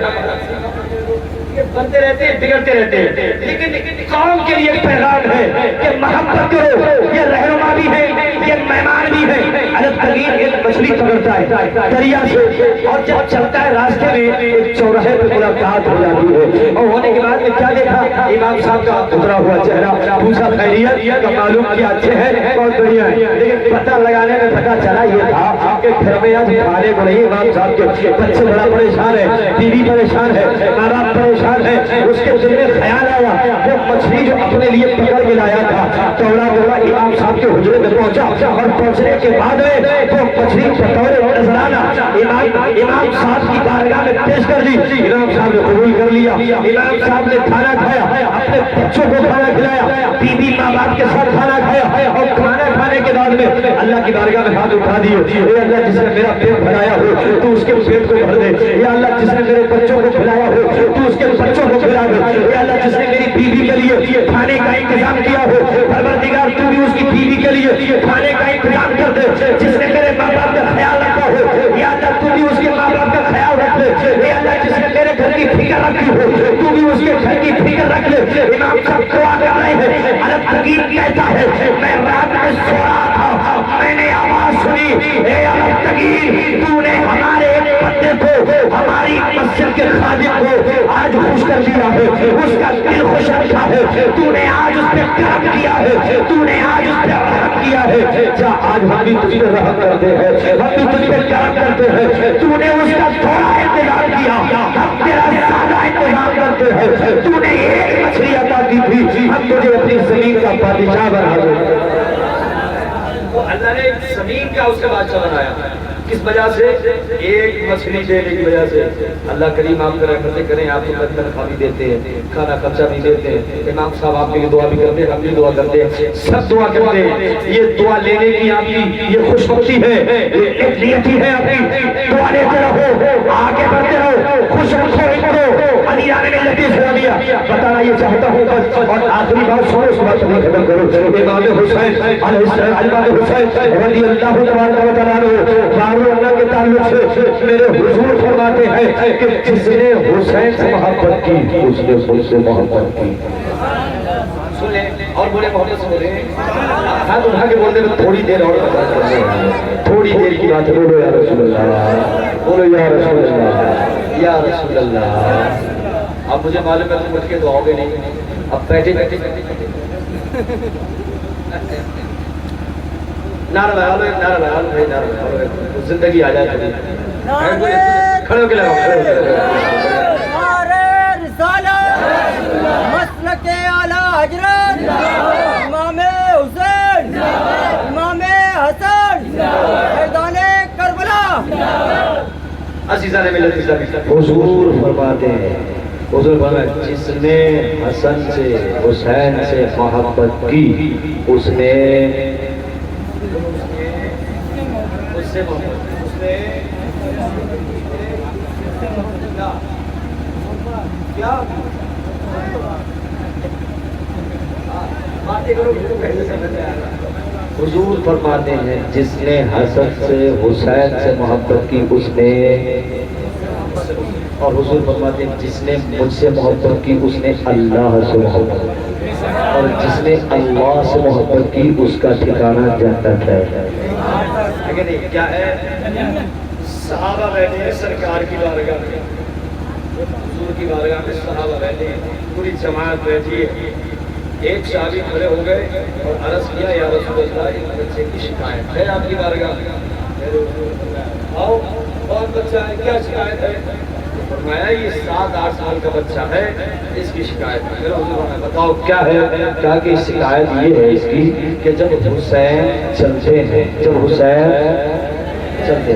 S1: بنتے رہتے ہیں، بگڑتے رہتے ہیں، لیکن قوم کے لیے پیغام ہے کہ محبت کرو، یہ رہنما بھی ہے، یہ مہمان بھی ہے۔ الگ ترین ایک مچھلی پکڑتا ہے دریا سے، اور جب چلتا ہے راستے میں ایک چوراہے پہ ملاقات ہو جاتی ہے، اور ہونے کے بعد میں کیا دیکھا، امام صاحب کا اترا ہوا چہرہ، پوچھا خیریت کا، معلوم کیا اچھے ہیں اور بڑھیا ہے، لیکن پتہ لگانے میں پتہ چلا یہ تھا کہ گھر میں آج کھانے کو نہیں، امام صاحب کے بچے بڑا پریشان ہے، بیوی پریشان ہے، ماں باپ پریشان ہے۔ اس کے دل میں خیال آیا وہ مچھلی جو اپنے لیے پکڑ کے لایا تھا، دوڑا دوڑا امام صاحب کے حجرے میں پہنچا، اور پہنچنے کے بعد وہ مچھلی بطور نذرانہ امام صاحب کی بارگاہ میں پیش کر دی۔ امام صاحب نے قبول کر لیا، امام صاحب نے کھانا کھایا، اپنے بچوں کو کھانا کھلایا، بیوی ماں باپ کے ساتھ کھانا کھایا، اور کھانا کھانے کے بعد میں اللہ کی بارگاہ میں ہاتھ اٹھا دیے، اے اللہ جس نے میرا پیٹ بھرایا ہو تو اس کے پیٹ کو بھر دے، یا اللہ جس نے میرے بچوں کو کھلایا ہو تو اس کے بچوں کو کھلا دے، یا اللہ جس نے میری بیوی کے لیے کھانے کا انتظام کیا ہو، پروردگار تو بھی اس کی بیوی کے لیے کھانے کا انتظام کر دے، جس نے میرے ماں باپ کا خیال رکھا ہو، یا اللہ تو بھی اس کے ماں باپ کا خیال رکھ لے، یا اللہ جس نے میرے گھر کی فکر رکھی ہو تو بھی اس کے گھر کی فکر رکھ لے۔ امام صاحب دعا کر رہے ہیں، الگ ترغیب کہتا ہے میں رات میں سو رہا تھا، میں نے آواز سنی، اے الگ ترغیب تو نے ہمارے ایک بندے کو، ہماری مسجد کے خادم کو آج خوش کر دیا ہے، اس کا دل خوش رکھا ہے، تو نے آج اس پہ کرم کیا ہے، تو نے آج اس پہ رحم کیا ہے، جا آج ہم بھی تجھ پہ رحم کرتے ہیں، ہم بھی تجھ پہ کرم کرتے ہیں، تو نے اس کا تھوڑا انتظام کیا، ہم تیرا زیادہ انتظام کرتے ہیں، تو نے ایک مچھلی عطا کی تھی، ہم تجھے اپنی زمین کا بادشاہ بنا دیں۔ اللہ نے زمین کا اس کا بادشاہ بنایا، کس وجہ سے؟ ایک مچھلی دینے کی وجہ سے۔ اللہ کریم آپ پر رحمتیں کریں، آپ کو تنخواہ بھی دیتے ہیں، کھانا خرچہ بھی دیتے ہیں، امام صاحب آپ کے لیے دعا بھی کرتے ہیں، ہم بھی دعا کرتے ہیں، سب دعا کرتے ہیں۔ یہ دعا لینے کی آپ کی یہ خوش بختی ہے، یہ ایک نیتی ہے آپ کی، دعا لیتے رہو، آگے بڑھتے رہو، خوش رکھو ان کو۔ علی آنے میں لطیف ہو گیا، بتانا یہ چاہتا ہوں بس، اور آخری بات سنو، اس بات کو ختم کرو۔ امام حسین علیہ السلام، امام حسین رضی اللہ تبارک و تعالیٰ عنہ، اللہ کے تعلق سے میرے حضور فرماتے ہیں کہ جس نے حسین سے محبت کی اس نے خود سے محبت کی۔ سن لیں اور بولے محبت سے بولے، ہاتھ اٹھا کے بولتے ہیں تھوڑی دیر اور تھوڑی دیر کی بات ہے، بولو یا رسول اللہ، بولو یا رسول اللہ، یا رسول اللہ۔ اب مجھے معلوم ہے تم اٹھ کے تو آؤ گے نہیں، اب بیٹھے بیٹھے نعرہ لگا لو، نعرہ لگا لو، نعرہ لگا لو، زندگی آ جائے کھڑے ہو کے لگاؤ، کھڑے ہو کے لگاؤ۔
S2: نعرہ رسالت، مسلک اعلی حضرت امام حسین، امام حسن، میدان کربلا۔
S1: عزیزان ملت اسلامی، حضور فرماتے ہیں، حضور فرماتے ہیں جس نے حسن سے حسین سے محبت کی اس نے حضور فرماتے ہیں جس نے حسن سے حسین سے محبت کی اس نے، اور حضور فرماتے ہیں جس نے مجھ سے محبت کی اس نے اللہ سے محبت کی، اور جس نے اللہ سے محبت کی اس کا ٹھکانہ جنت ہے۔ کیا ہے؟ صحابہ بیٹھے ہیں سرکار کی بارگاہ میں، حضور کی بارگاہ میں صحابہ بیٹھے ہیں، پوری جماعت بیٹھی ہے، ایک صحابی کھڑے ہو گئے اور عرض کیا یا رسول اللہ ایک بچے کی شکایت ہے آپ کی بارگاہ میں۔ آؤ، کون بچہ ہے، کیا شکایت ہے؟ فرمایا یہ 7-8 سال کا بچہ ہے، اس کی شکایت ہے۔ میرے حضور نے بتاؤ کیا ہے؟ کہا کہ شکایت یہ ہے اس کی کہ جب حسین چلتے ہیں، جب حسین چلتے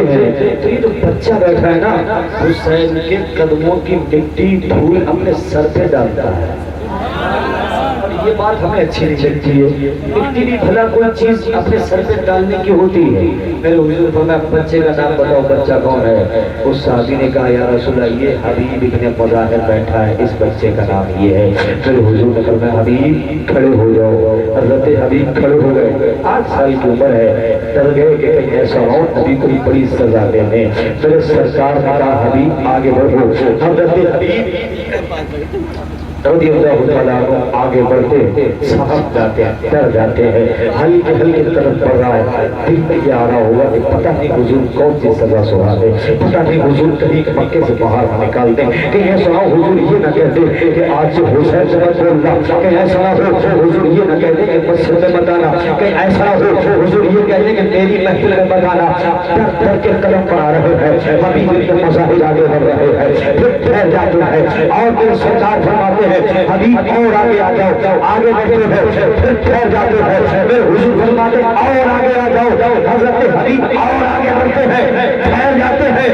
S1: ہیں تو یہ تو بچہ بیٹھا ہے نا، حسین کے قدموں کی مٹی دھول اپنے سر پہ ڈالتا ہے۔ یہ بات ہمیں اچھی نہیں لگتی ہے، مٹی بھی بھلا کوئی چیز اپنے سر پہ ڈالنے کی ہوتی ہے۔ میرے حضور فرمایا بچے کا نام بتاؤ، بچہ کون ہے؟ اس صحابی نے کہا یا رسول اللہ یہ حبیب ابن مظاہر بیٹھا ہے، اس بچے کا نام یہ ہے۔ میرے حضور نے فرمایا حبیب کھڑے ہو جاؤ۔ حضرت حبیب کھڑے ہو گئے، 8 سال کی عمر ہے، ڈر گئے کہ کہیں ایسا ہو نبی کو بڑی سزا دینے۔ میرے سرکار نے کہا حبیب آگے بڑھو۔ حضرت حبیب رضی اللہ تعالیٰ عنہ آگے بڑھتے سہم جاتے ہیں، ڈر جاتے ہیں، ہلکے ہلکے طرف بڑھ رہا ہے۔ دل میں یہ آ رہا ہوگا کہ پتہ نہیں حضور کون سی سزا سنا دے، پتہ نہیں حضور کہیں مکے سے باہر نہ نکال دیں، کہ ایسا ہو حضور یہ نہ کہہ دے کہ آج سے حسین سے مت بولنا، کہ ایسا ہو حضور یہ نہ کہہ دے کہ مسجد میں مت آنا، کہ ایسا ہو حضور یہ کہہ دے کہ میری محفل میں مت آنا۔ ڈر ڈر کے قدم بڑھا رہے ہیں، حبیب ابن مظاہر آگے بڑھ رہے ہیں، پھر ٹھہر جاتے ہیں اور پھر سرکار فرماتے ہیں حبیب اور آگے آ جاؤ، آگے بڑھتے ہیں، پھر ٹھہر جاتے ہیں، پھر حضور فرماتے ہیں اور آگے آ جاؤ، حضرت حبیب اور آگے بڑھتے ہیں، ٹھہر جاتے ہیں،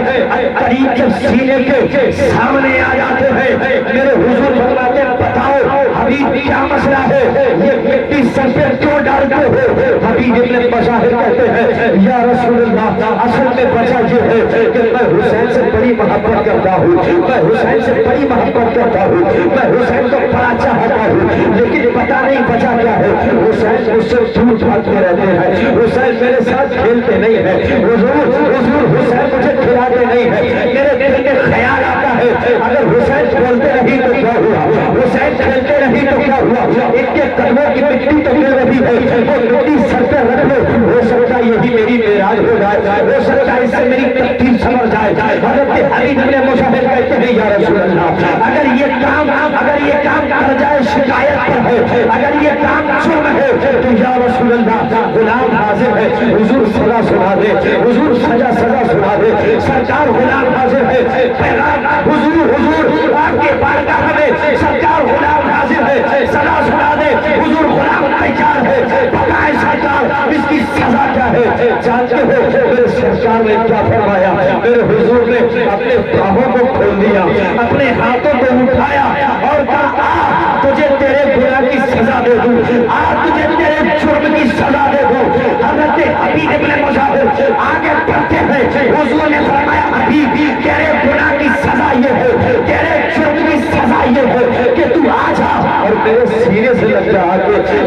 S1: قریب جب سینے کے سامنے آ جاتے ہیں، میرے حضور فرماتے ہیں بتاؤ حبیب کیا مسئلہ ہے، یہ مٹی سر پہ کیوں ڈالتے ہو؟ حبیب ابن مظاہر کہتے ہیں یا رسول اللہ اصل میں وجہ یہ ہے کہ میں حسین سے بڑی محبت کرتا ہوں، میں حسین سے بڑی محبت کرتا ہوں، میں حسین کو بڑا چاہتا ہوں، لیکن پتہ نہیں وجہ کیا ہے، حسین مجھ سے دور بھاگتے رہتے ہیں، حسین میرے ساتھ کھیلتے نہیں ہیں، حضور حسین مجھے کھلاتے نہیں ہیں، میرے دل میں خیال آتا ہے اگر حسین بولتے نہیں تو کیا ہوا، حسین کھیلتے نہیں تو کیا ہوا، ان کے قدموں کی مٹی تو مل رہی ہے، وہ مٹی سر پہ رکھ لو، ہو سکتا یہی میری معراج ہو جائے، ہو سکتا اس سے میری تقدیر سمجھ جائے۔ حضرت حبیب ابن مظاہر کہتے ہیں یا رسول اللہ اگر یہ کام کر جائے شکایت پر ہے، اگر یہ کام جرم ہے تو یا رسول اللہ غلام حاضر ہے، حضور سزا سنا دے، حضور سزا سنا دے، سرکار غلام حاضر ہے، حضور آپ کے بارگاہ میں سرکار غلام حاضر ہے، سزا سنا دے، حضور غلام تیار ہے، بتائیں سرکار اس کی سزا کیا ہے؟ جانتے ہو میرے سرکار نے کیا فرمایا؟ میرے حضور نے اپنے باہوں کو کھول دیا، اپنے ہاتھوں کو اٹھایا اور کہا تجھے تیرے گناہ کی سزا دے دوں، آج تجھے تیرے جرم کی سزا دے دوں۔ حضرت حبیب ابن مظاہر آگے بڑھتے ہیں، حضور نے فرمایا حبیب تیرے گناہ کی سزا یہ ہے، تیرے جرم کی سزا یہ ہے کہ تو آ جا اور میرے سینے سے لگ جا،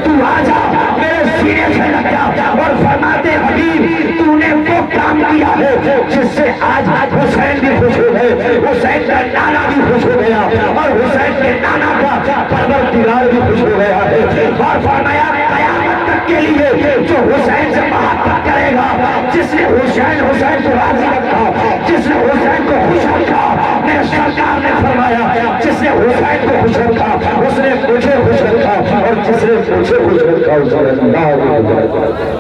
S1: تو آ جا میرے سینے سے لگ جا، اور فرماتے حبیب تو نے وہ کام کیا ہے جس سے آج حسین بھی خوش ہو گئے، حسین کا نانا بھی خوش ہو گیا اور حسین کے نانا کا پروردگار بھی خوش ہو گیا ہے، اور فرمایا قیامت تک کے لیے جو حسین سے محبت کرے گا، جس نے حسین کو راضی رکھا، جس نے حسین کو خوش رکھا، میرے سرکار نے فرمایا جس نے حسین کو خوش رکھا اس نے مجھے خوش رکھا، اور جس نے مجھے خوش رکھا اس نے اللہ کو خوش رکھا۔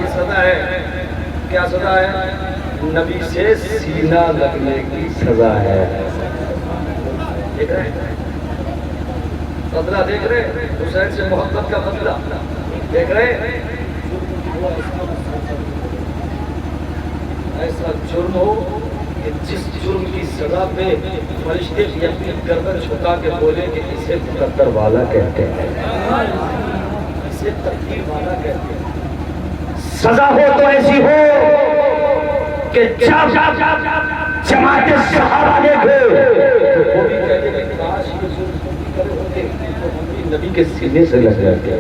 S4: یہ سزا ہے، کیا سزا ہے؟ نبی سے سینہ لگنے کی سزا ہے۔ دیکھ رہے ہیں بدلہ، دیکھ رہے حسین سے محبت کا بدلہ دیکھ رہے۔ ایسا جرم ہو کہ جس جرم کی سزا پہ فرشتے اپنی گردن جھکا کے بولے کہ اسے مقدر والا کہتے ہیں، اسے تقدیر والا کہتے ہیں۔
S3: سزا ہو تو ایسی ہو کہ جب جماعت صحابہ دیکھے
S4: وہ بھی کہتے ہیں کہ کاش یہ ظلم کرے ہوتے تو ہم بھی نبی کے سینے سے لگ جاتے۔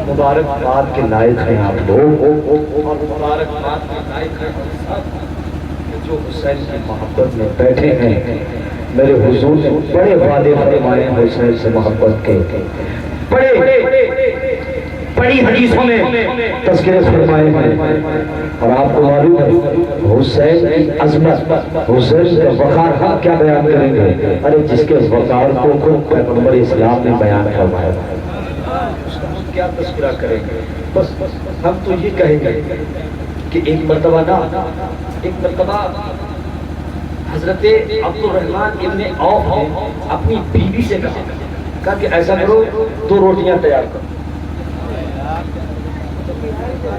S3: مبارکباد کے لائق ہیں آپ لوگ،
S4: اور مبارکباد کے لائق ہیں ہم سب کہ جو حسین کی محبت میں
S3: بیٹھے ہیں۔ میرے حضور نے بڑے وعدے فرمائے حسین سے محبت کے، بڑی حدیثوں میں تذکرے فرمائے ہیں، اور آپ کو معلوم ہے حسین کی عظمت، حسین کا وقار ہم کیا بیان کریں گے؟ ارے جس کے وقار کو خود پیغمبر اسلام نے بیان فرمایا،
S4: کیا تذکرہ کریں گے؟ بس ہم تو یہ کہیں گے کہ ایک مرتبہ حضرت عبدالرحمن ابن عوف نے اپنی بیوی سے کہا کہ ایسا کرو 2 روٹیاں تیار کرو.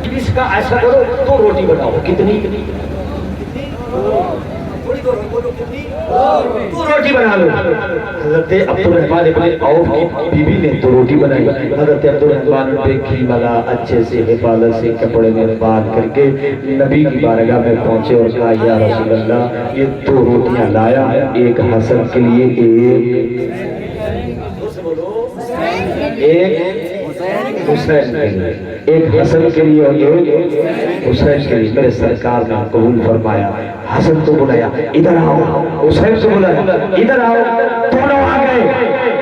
S4: بیوی سے کہا ایسا کرو 2 روٹی بناؤ. کتنی؟ 2 روٹی بنا لو. حضرت عبدالرحمن ابن عوف کی بیوی نے 2 روٹی بنائی. حضرت عبدالرحمن نے کی ملا اچھے سے حفاظت سے کپڑے میں باندھ کر کے نبی کی بارگاہ میں پہنچے اور کہا یا رسول اللہ یہ 2 روٹیاں لایا, ایک حسن کے لیے, ایک حسین کے لیے, ایک حسن کے لیے اور ایک حسین کے لیے. میرے سرکار نے قبول فرمایا. حسن کو بلایا ادھر آؤ, حسین کو بلایا ادھر آؤ. دونوں آ گئے,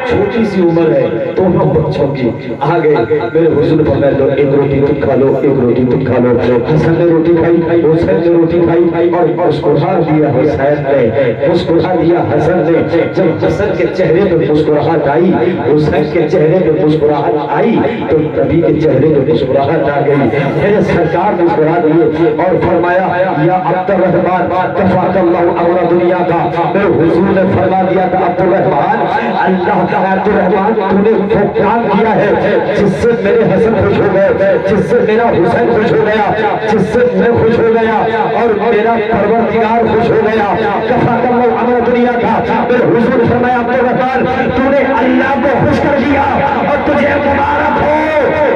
S4: چھوٹی سی عمر ہے دونوں بچوں کی. آ گئے میرے حضور فرمایا لو ایک روٹی تم کھا لو, ایک روٹی تم کھا لو. حسن نے روٹی کھائی, حسین نے روٹی کھائی اور مسکرا دیا حسین نے, مسکرا دیا حسن نے. جب حسن کے چہرے پہ مسکراہٹ آئی, حسین کے چہرے پہ مسکراہٹ آئی تو نبی کے چہرے پہ مسکراہٹ آ گئی. میرے سرکار مسکرا دیے اور فرمایا یا عبدالرحمن کفاک اللہ امر دنیا کا. میرے حضور نے فرما دیا تھا عبدالرحمن اللہ کا عبدالرحمن تو نے وہ کام کیا ہے جس سے میرے حسن خوش ہو گئے, جس سے میرا حسین خوش ہو گیا, جس سے میں خوش ہو گیا اور میرا پروردگار خوش ہو گیا. کفاک اللہ امر دنیا کا. میرے حضور نے فرمایا عبدالرحمن تو نے اللہ کو خوش کر دیا اور تجھے مبارک ہو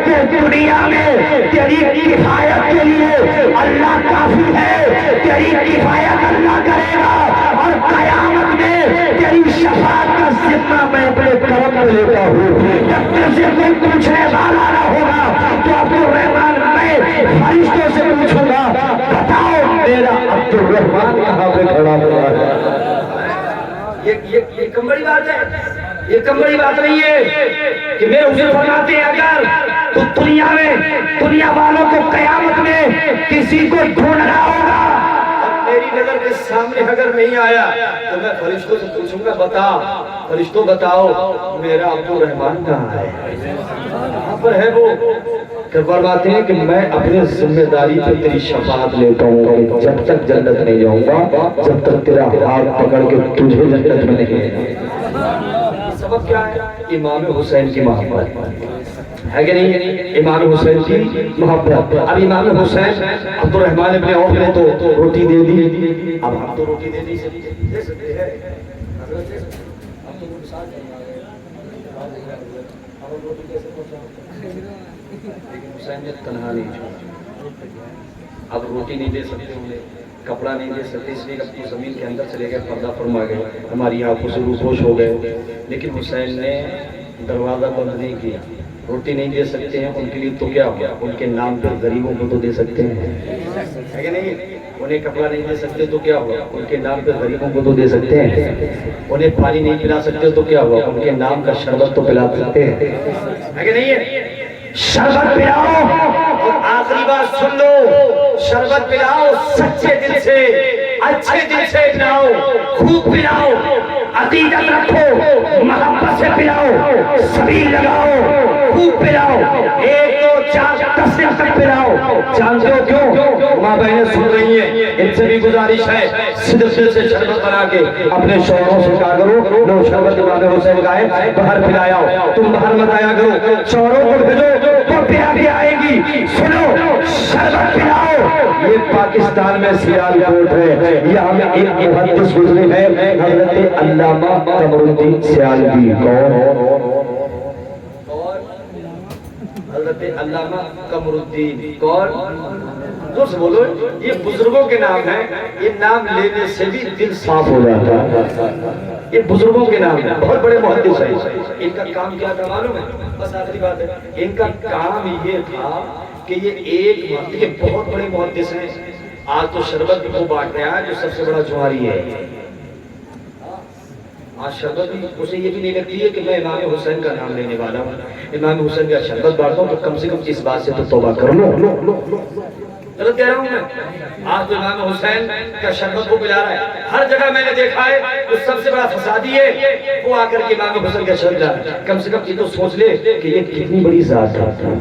S4: کہ دنیا میں تیری کفایت کے لیے اللہ کافی ہے, تیری کفایت اللہ کرے گا اور قیامت میں تیری شفاعت کا ذمہ میں اپنے کرم میں لیتا ہوں. جب تجھے کوئی پوچھنے والا نہ ہوگا تو عبدالرحمن میں فرشتوں سے پوچھوں گا بتاؤ میرا عبدالرحمن کہاں پہ کھڑا ہوا ہے. یہ کم بڑی بات ہے, یہ کم بڑی بات نہیں ہے کہ میرے حضور فرماتے ہیں اگر تو دنیا میں دنیا والوں کو قیامت میں کسی کو ڈھونڈنا ہوگا, میری نظر کے سامنے اگر نہیں آیا تو میں فرشتوں سے پوچھوں گا بتا فرشتوں بتاؤ میرا عبدالرحمن کہاں ہے, کہاں پر ہے وہ. کہ فرماتے ہیں کہ میں اپنے ذمہ داری پہ تیری شفاعت لیتا ہوں کہ جب تک جنت نہیں جاؤں گا جب تک تیرا ہاتھ پکڑ کے تجھے جنت میں نہیں ہے. سبب کیا ہے؟ امام حسین کی محبت ہے کہ نہیں, امام حسین کی محبت. اب امام حسین عبدالرحمن ابن عوف نے تو روٹی دے دی, اب ہم تو روٹی دے سکتے ہیں. لیکن حسین نے تنہا نہیں چھوڑا. اب روٹی نہیں دے سکتے انہیں, کپڑا نہیں دے سکتے, اس لیے اپنی زمین کے اندر چلے گئے, پردہ فرما گئے, ہماری آنکھوں سے روپوش ہو گئے. لیکن حسین نے دروازہ بند نہیں کیا. روٹی نہیں دے سکتے ہیں ان کے لیے تو کیا ہوا, ان کے نام پر غریبوں کو تو دے سکتے ہیں, ہے کہ نہیں. انہیں کپڑا نہیں دے سکتے تو کیا ہوا, ان کے نام پر غریبوں کو تو دے سکتے ہیں. انہیں پانی نہیں پلا سکتے تو کیا ہوا, ان کے نام کا شربت تو پلا سکتے ہیں, ہے کہ نہیں. شربت پلاؤ, اور آخری بات سن لو, شربت پلاؤ سچے دل سے, اچھے دل سے پلاؤ, خوب پلاؤ, عقیدت رکھو, محبت سے پلاؤ, سبیل لگاؤ, خوب پلاؤ, 1 2 4 10 دن تک پلاؤ. جانتے ہو کیوں؟ ماں بہنیں سن رہی ہیں, ان سے بھی گزارش ہے صدق دل سے شربت بنا کے اپنے شوہروں سے کہا کرو لو شربت امام حسین کا ہے باہر پلایا ہو, تم باہر مت آیا کرو, شوہروں کو بھیجو تو پیا کے آئے گی. سنو شربت پلاؤ. یہ پاکستان میں سیال کوٹ ہے, یہاں میں ایک محدث گزرے ہیں حضرت علامہ قمر الدین سیالوی. حضرت علامہ قمر الدین کون؟ دوست بولو, یہ بزرگوں کے نام ہیں, یہ نام لینے سے بھی دل صاف ہو جاتا ہے. یہ بزرگوں کے نام ہیں, بہت بڑے محدث ہیں. ان کا کام کیا تھا معلوم ہے؟ بس آخری بات ہے, ان کا کام یہ تھا کہ یہ بہت بڑے محدث ہیں. آج تو شربت کو بانٹ رہا ہے جو سب سے بڑا جواری ہے. آج شربت اسے یہ بھی نہیں لگتی ہے کہ میں امام حسین کا نام لینے والا ہوں, امام حسین کا شربت بانٹتا ہوں تو کم سے کم اس بات سے تو توبہ کر لو. غلط کہہ رہا ہوں میں؟ آج تو امام حسین کا شربت وہ پلا رہا ہے. ہر جگہ میں نے دیکھا ہے وہ سب سے بڑا فسادی ہے, وہ آ کر کے امام حسین کا شربت لا رہا ہے. کم سے کم یہ تو سوچ لے کہ یہ کتنی بڑی ذات ہے.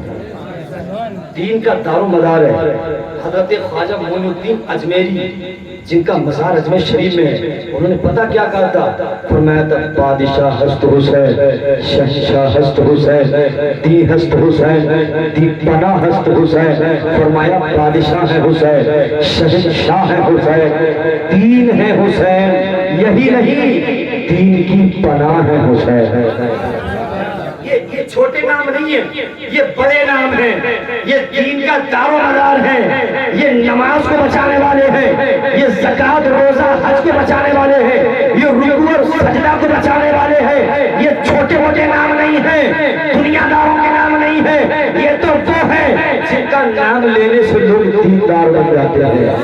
S4: دین کا دار و مدار ہے. حضرت خواجہ معین الدین اجمیری جن کا مزار اجمیر شریف میں ہے، انہوں نے پتہ کیا کہا تھا؟ فرمایا تھا بادشاہ ہست حسین، شہنشاہ ہست حسین، دی ہست حسین، دی پناہ ہست حسین. فرمایا بادشاہ ہے حسین، شہنشاہ ہے حسین، دین ہے حسین، یہی نہیں دین کی پناہ ہے حسین. یہ چھوٹے نام نہیں ہیں، یہ بڑے نام ہیں. یہ دین کا دار و مدار ہے. یہ نماز کو بچانے والے ہیں، یہ زکوٰۃ روزہ حج کو بچانے والے ہیں، یہ رکوع اور سجدہ کو بچانے والے ہیں. یہ چھوٹے موٹے نام نہیں ہیں، دنیا داروں کے نام نہیں ہیں. یہ تو وہ ہیں جن کا نام لینے سے لوگ دیندار بن جاتے ہیں.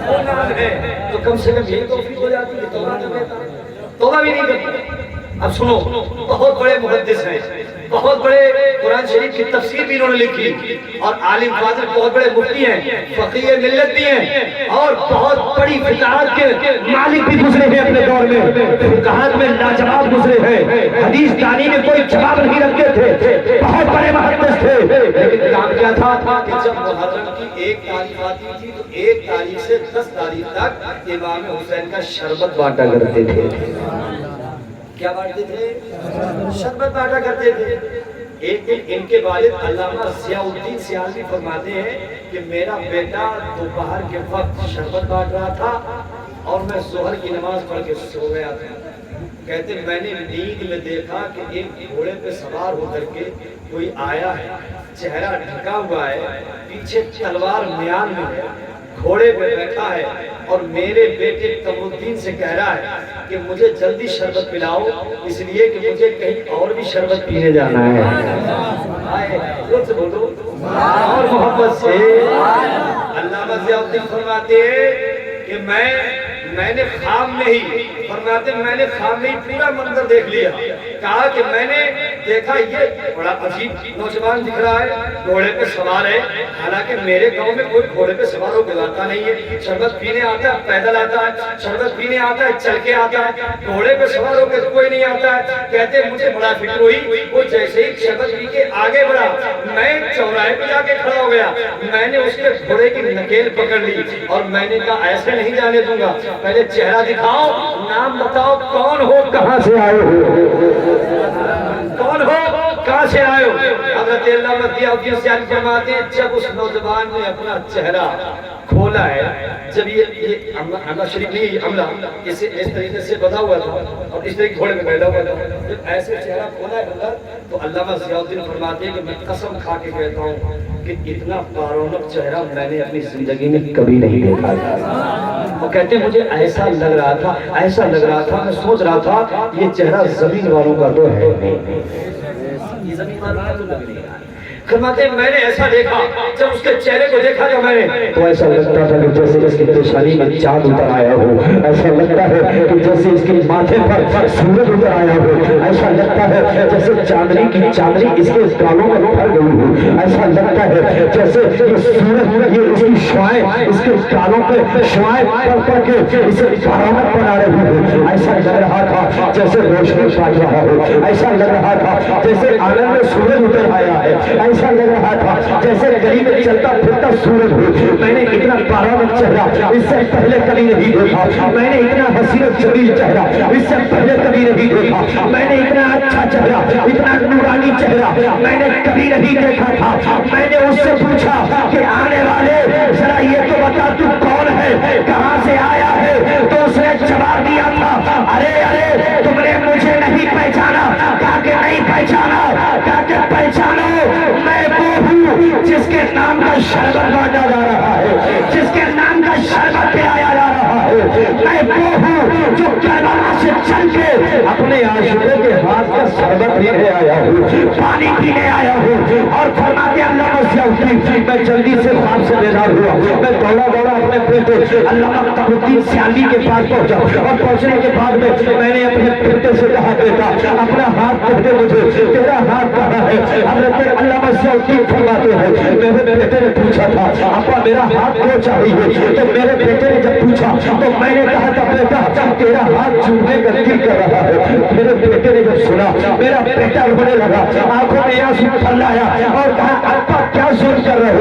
S4: وہ نام ہے تو کم سے کم یہ توفیق ہو جاتی ہے. توبہ بھی نہیں کرتی. اب سنو، بہت بڑے محدث ہیں، بہت بڑے قرآن شریف کی تفسیر بھی انہوں نے لکھی، اور عالم فاضل بہت بڑے مفتی ہیں، فقیہ ملت بھی ہیں، اور بہت بڑی فقہات کے مالک بھی گزرے ہیں اپنے دور میں. فقہات میں لاجواب گزرے ہیں، حدیث دانی میں کوئی جواب نہیں رکھتے تھے، بہت بڑے محدث تھے. لیکن کام کیا تھا کہ جب محرم کی ایک تاریخ آتی تھی تو ایک تاریخ سے 10 تاریخ تک امام حسین کا شربت بانٹا کرتے تھے. کیا بانٹتے تھے؟ شربت بانٹا کرتے تھے. ایک دن ان کے والد علامہ ضیاء الدین سیالوی فرماتے ہیں کہ میرا بیٹا دوپہر کے وقت شربت بانٹ رہا تھا اور میں ظہر کی نماز پڑھ کے سو گیا تھا. کہتے میں نے نیند میں دیکھا کہ ایک گھوڑے پہ سوار ہو کر کے کوئی آیا ہے، چہرہ ڈھکا ہوا ہے، پیچھے تلوار میان میں ہے، گھوڑے پہ بیٹھا ہے اور میرے بیٹے تقی الدین سے کہہ رہا ہے کہ مجھے جلدی شربت پلاؤ، اس لیے کہ مجھے کہیں اور بھی شربت پینے جانا ہے. آئے زور سے بولو اور محبت سے. علامہ ضیاء الدین فرماتے ہیں کہ میں نے خواب میں ہی فرماتے میں نے خواب میں ہی پورا منظر دیکھ لیا. کہا کہ میں نے دیکھا یہ بڑا عجیب نوجوان دکھ رہا ہے، گھوڑے پہ سوار ہے. حالانکہ میرے گاؤں میں کوئی گھوڑے پہ سوار ہو کے آتا نہیں ہے، شربت پینے آتا ہے پیدل آتا ہے، شربت پینے آتا ہے چل کے آتا ہے، گھوڑے پہ سوار ہو کے کوئی نہیں آتا ہے. کہتے مجھے بڑا فکر ہوئی، وہ جیسے ہی شربت پی کے آگے بڑھا، میں چوراہے پہ جا کے کھڑا ہو گیا. میں نے اس کے گھوڑے کی نکیل پکڑ لی اور میں نے کہا ایسے نہیں جانے دوں گا، پہلے چہرہ دکھاؤ، نام بتاؤ، کون ہو، کہاں سے آئے ہو، کون ہو، کہاں سے آئے ہو. حضرت علامہ ضیاء الدین سیالوی فرماتے ہیں جب اس نوجوان نے اپنا چہرہ کھولا ہے، جب یہ عملہ شریف نہیں، عملہ اسے اس طریقے سے بندھا ہوا تھا اور اس طریقے گھوڑے میں بیٹھا ہوا تھا، جب ایسے چہرہ کھولا ہے اندر تو علامہ ضیاء الدین فرماتے ہیں کہ میں قسم کھا کے کہتا ہوں کہ اتنا بارونق چہرہ میں نے اپنی زندگی میں کبھی نہیں دیکھا تھا. وہ کہتے ہیں مجھے ایسا لگ رہا تھا، میں سوچ رہا تھا یہ چہرہ زمین والوں کا تو ہے نہیں، یہ زمین والوں کا تو لگ نہیں رہا. فرماتے ہیں میں نے ایسا دیکھا، جب اس کے چہرے کو دیکھا جو میں نے تو ایسا لگتا تھا کہ جیسے اس کی پیشانی میں چاند اتر آیا ہو، ایسا لگتا ہے کہ جیسے اس کے ماتھے پر سورج اتر آیا ہو، ایسا لگتا ہے جیسے چاندنی کی چاندنی اس کے گالوں میں پھر گئی ہو، ایسا لگتا ہے جیسے یہ سورج یہ اس کی شعائیں اس کے گالوں پہ شعائیں پڑ کے اسے بارونق بنا رہی ہو. ایسا لگ رہا تھا جیسے روشنی پاٹ رہا ہو، ایسا لگ رہا تھا جیسے آنگن میں سورج اتر آیا ہے، ایسا لگ رہا تھا جیسے گلی میں چلتا پھرتا سورج ہو. میں نے اتنا بارونق چہرہ اس سے پہلے کبھی نہیں دیکھا، میں نے اتنا حسین و جمیل چہرہ اس سے پہلے کبھی نہیں دیکھا، میں نے اتنا اچھا چہرہ اتنا نورانی چہرہ میں نے کبھی نہیں دیکھا تھا. میں نے اس سے پوچھا کہ آنے والے ذرا یہ تو بتا تو کون ہے، کہاں سے آیا ہے؟ تو اس نے جواب دیا تھا ارے تم نے مجھے نہیں پہچانا. کہا کہ نہیں پہچانا، کہا کہ پہچانو میں وہ ہوں جس کے نام کا شربت بانٹا جا رہا ہے، جس کے نام کا شربت پلایا جا رہا ہے. میں وہ ہوں جو کربلا سے چل کے اپنے عاشقوں کے ہاتھ کا شربت پینے آیا ہوں، پانی پینے آیا ہوں. اور فرماتے علامہ ضیاء الدین میں جلدی سے خواب سے بیدار ہوا، میں دوڑا اپنے بیٹے علامہ تقی الدین سیالوی کے پاس پہنچا اور پہنچنے کے بعد میں نے اپنے بیٹے سے کہا بیٹا اپنا ہاتھ دے دے مجھے، تیرا ہاتھ کہاں ہے؟ حضرت علامہ ضیاء الدین فرماتے ہیں میرے بیٹے نے پوچھا تھا ابا میرا ہاتھ کیوں چاہیے؟ تو میرے بیٹے نے جب پوچھا تو میں نے کہا تھا بیٹا تیرا ہاتھ چومنے کا دل کر رہا ہے. میرے بیٹے نے جب سنا میرا بیٹا رونے لگا، آنکھوں میں آنسو پھر لایا اور کہا ابا کیا ظلم کر رہے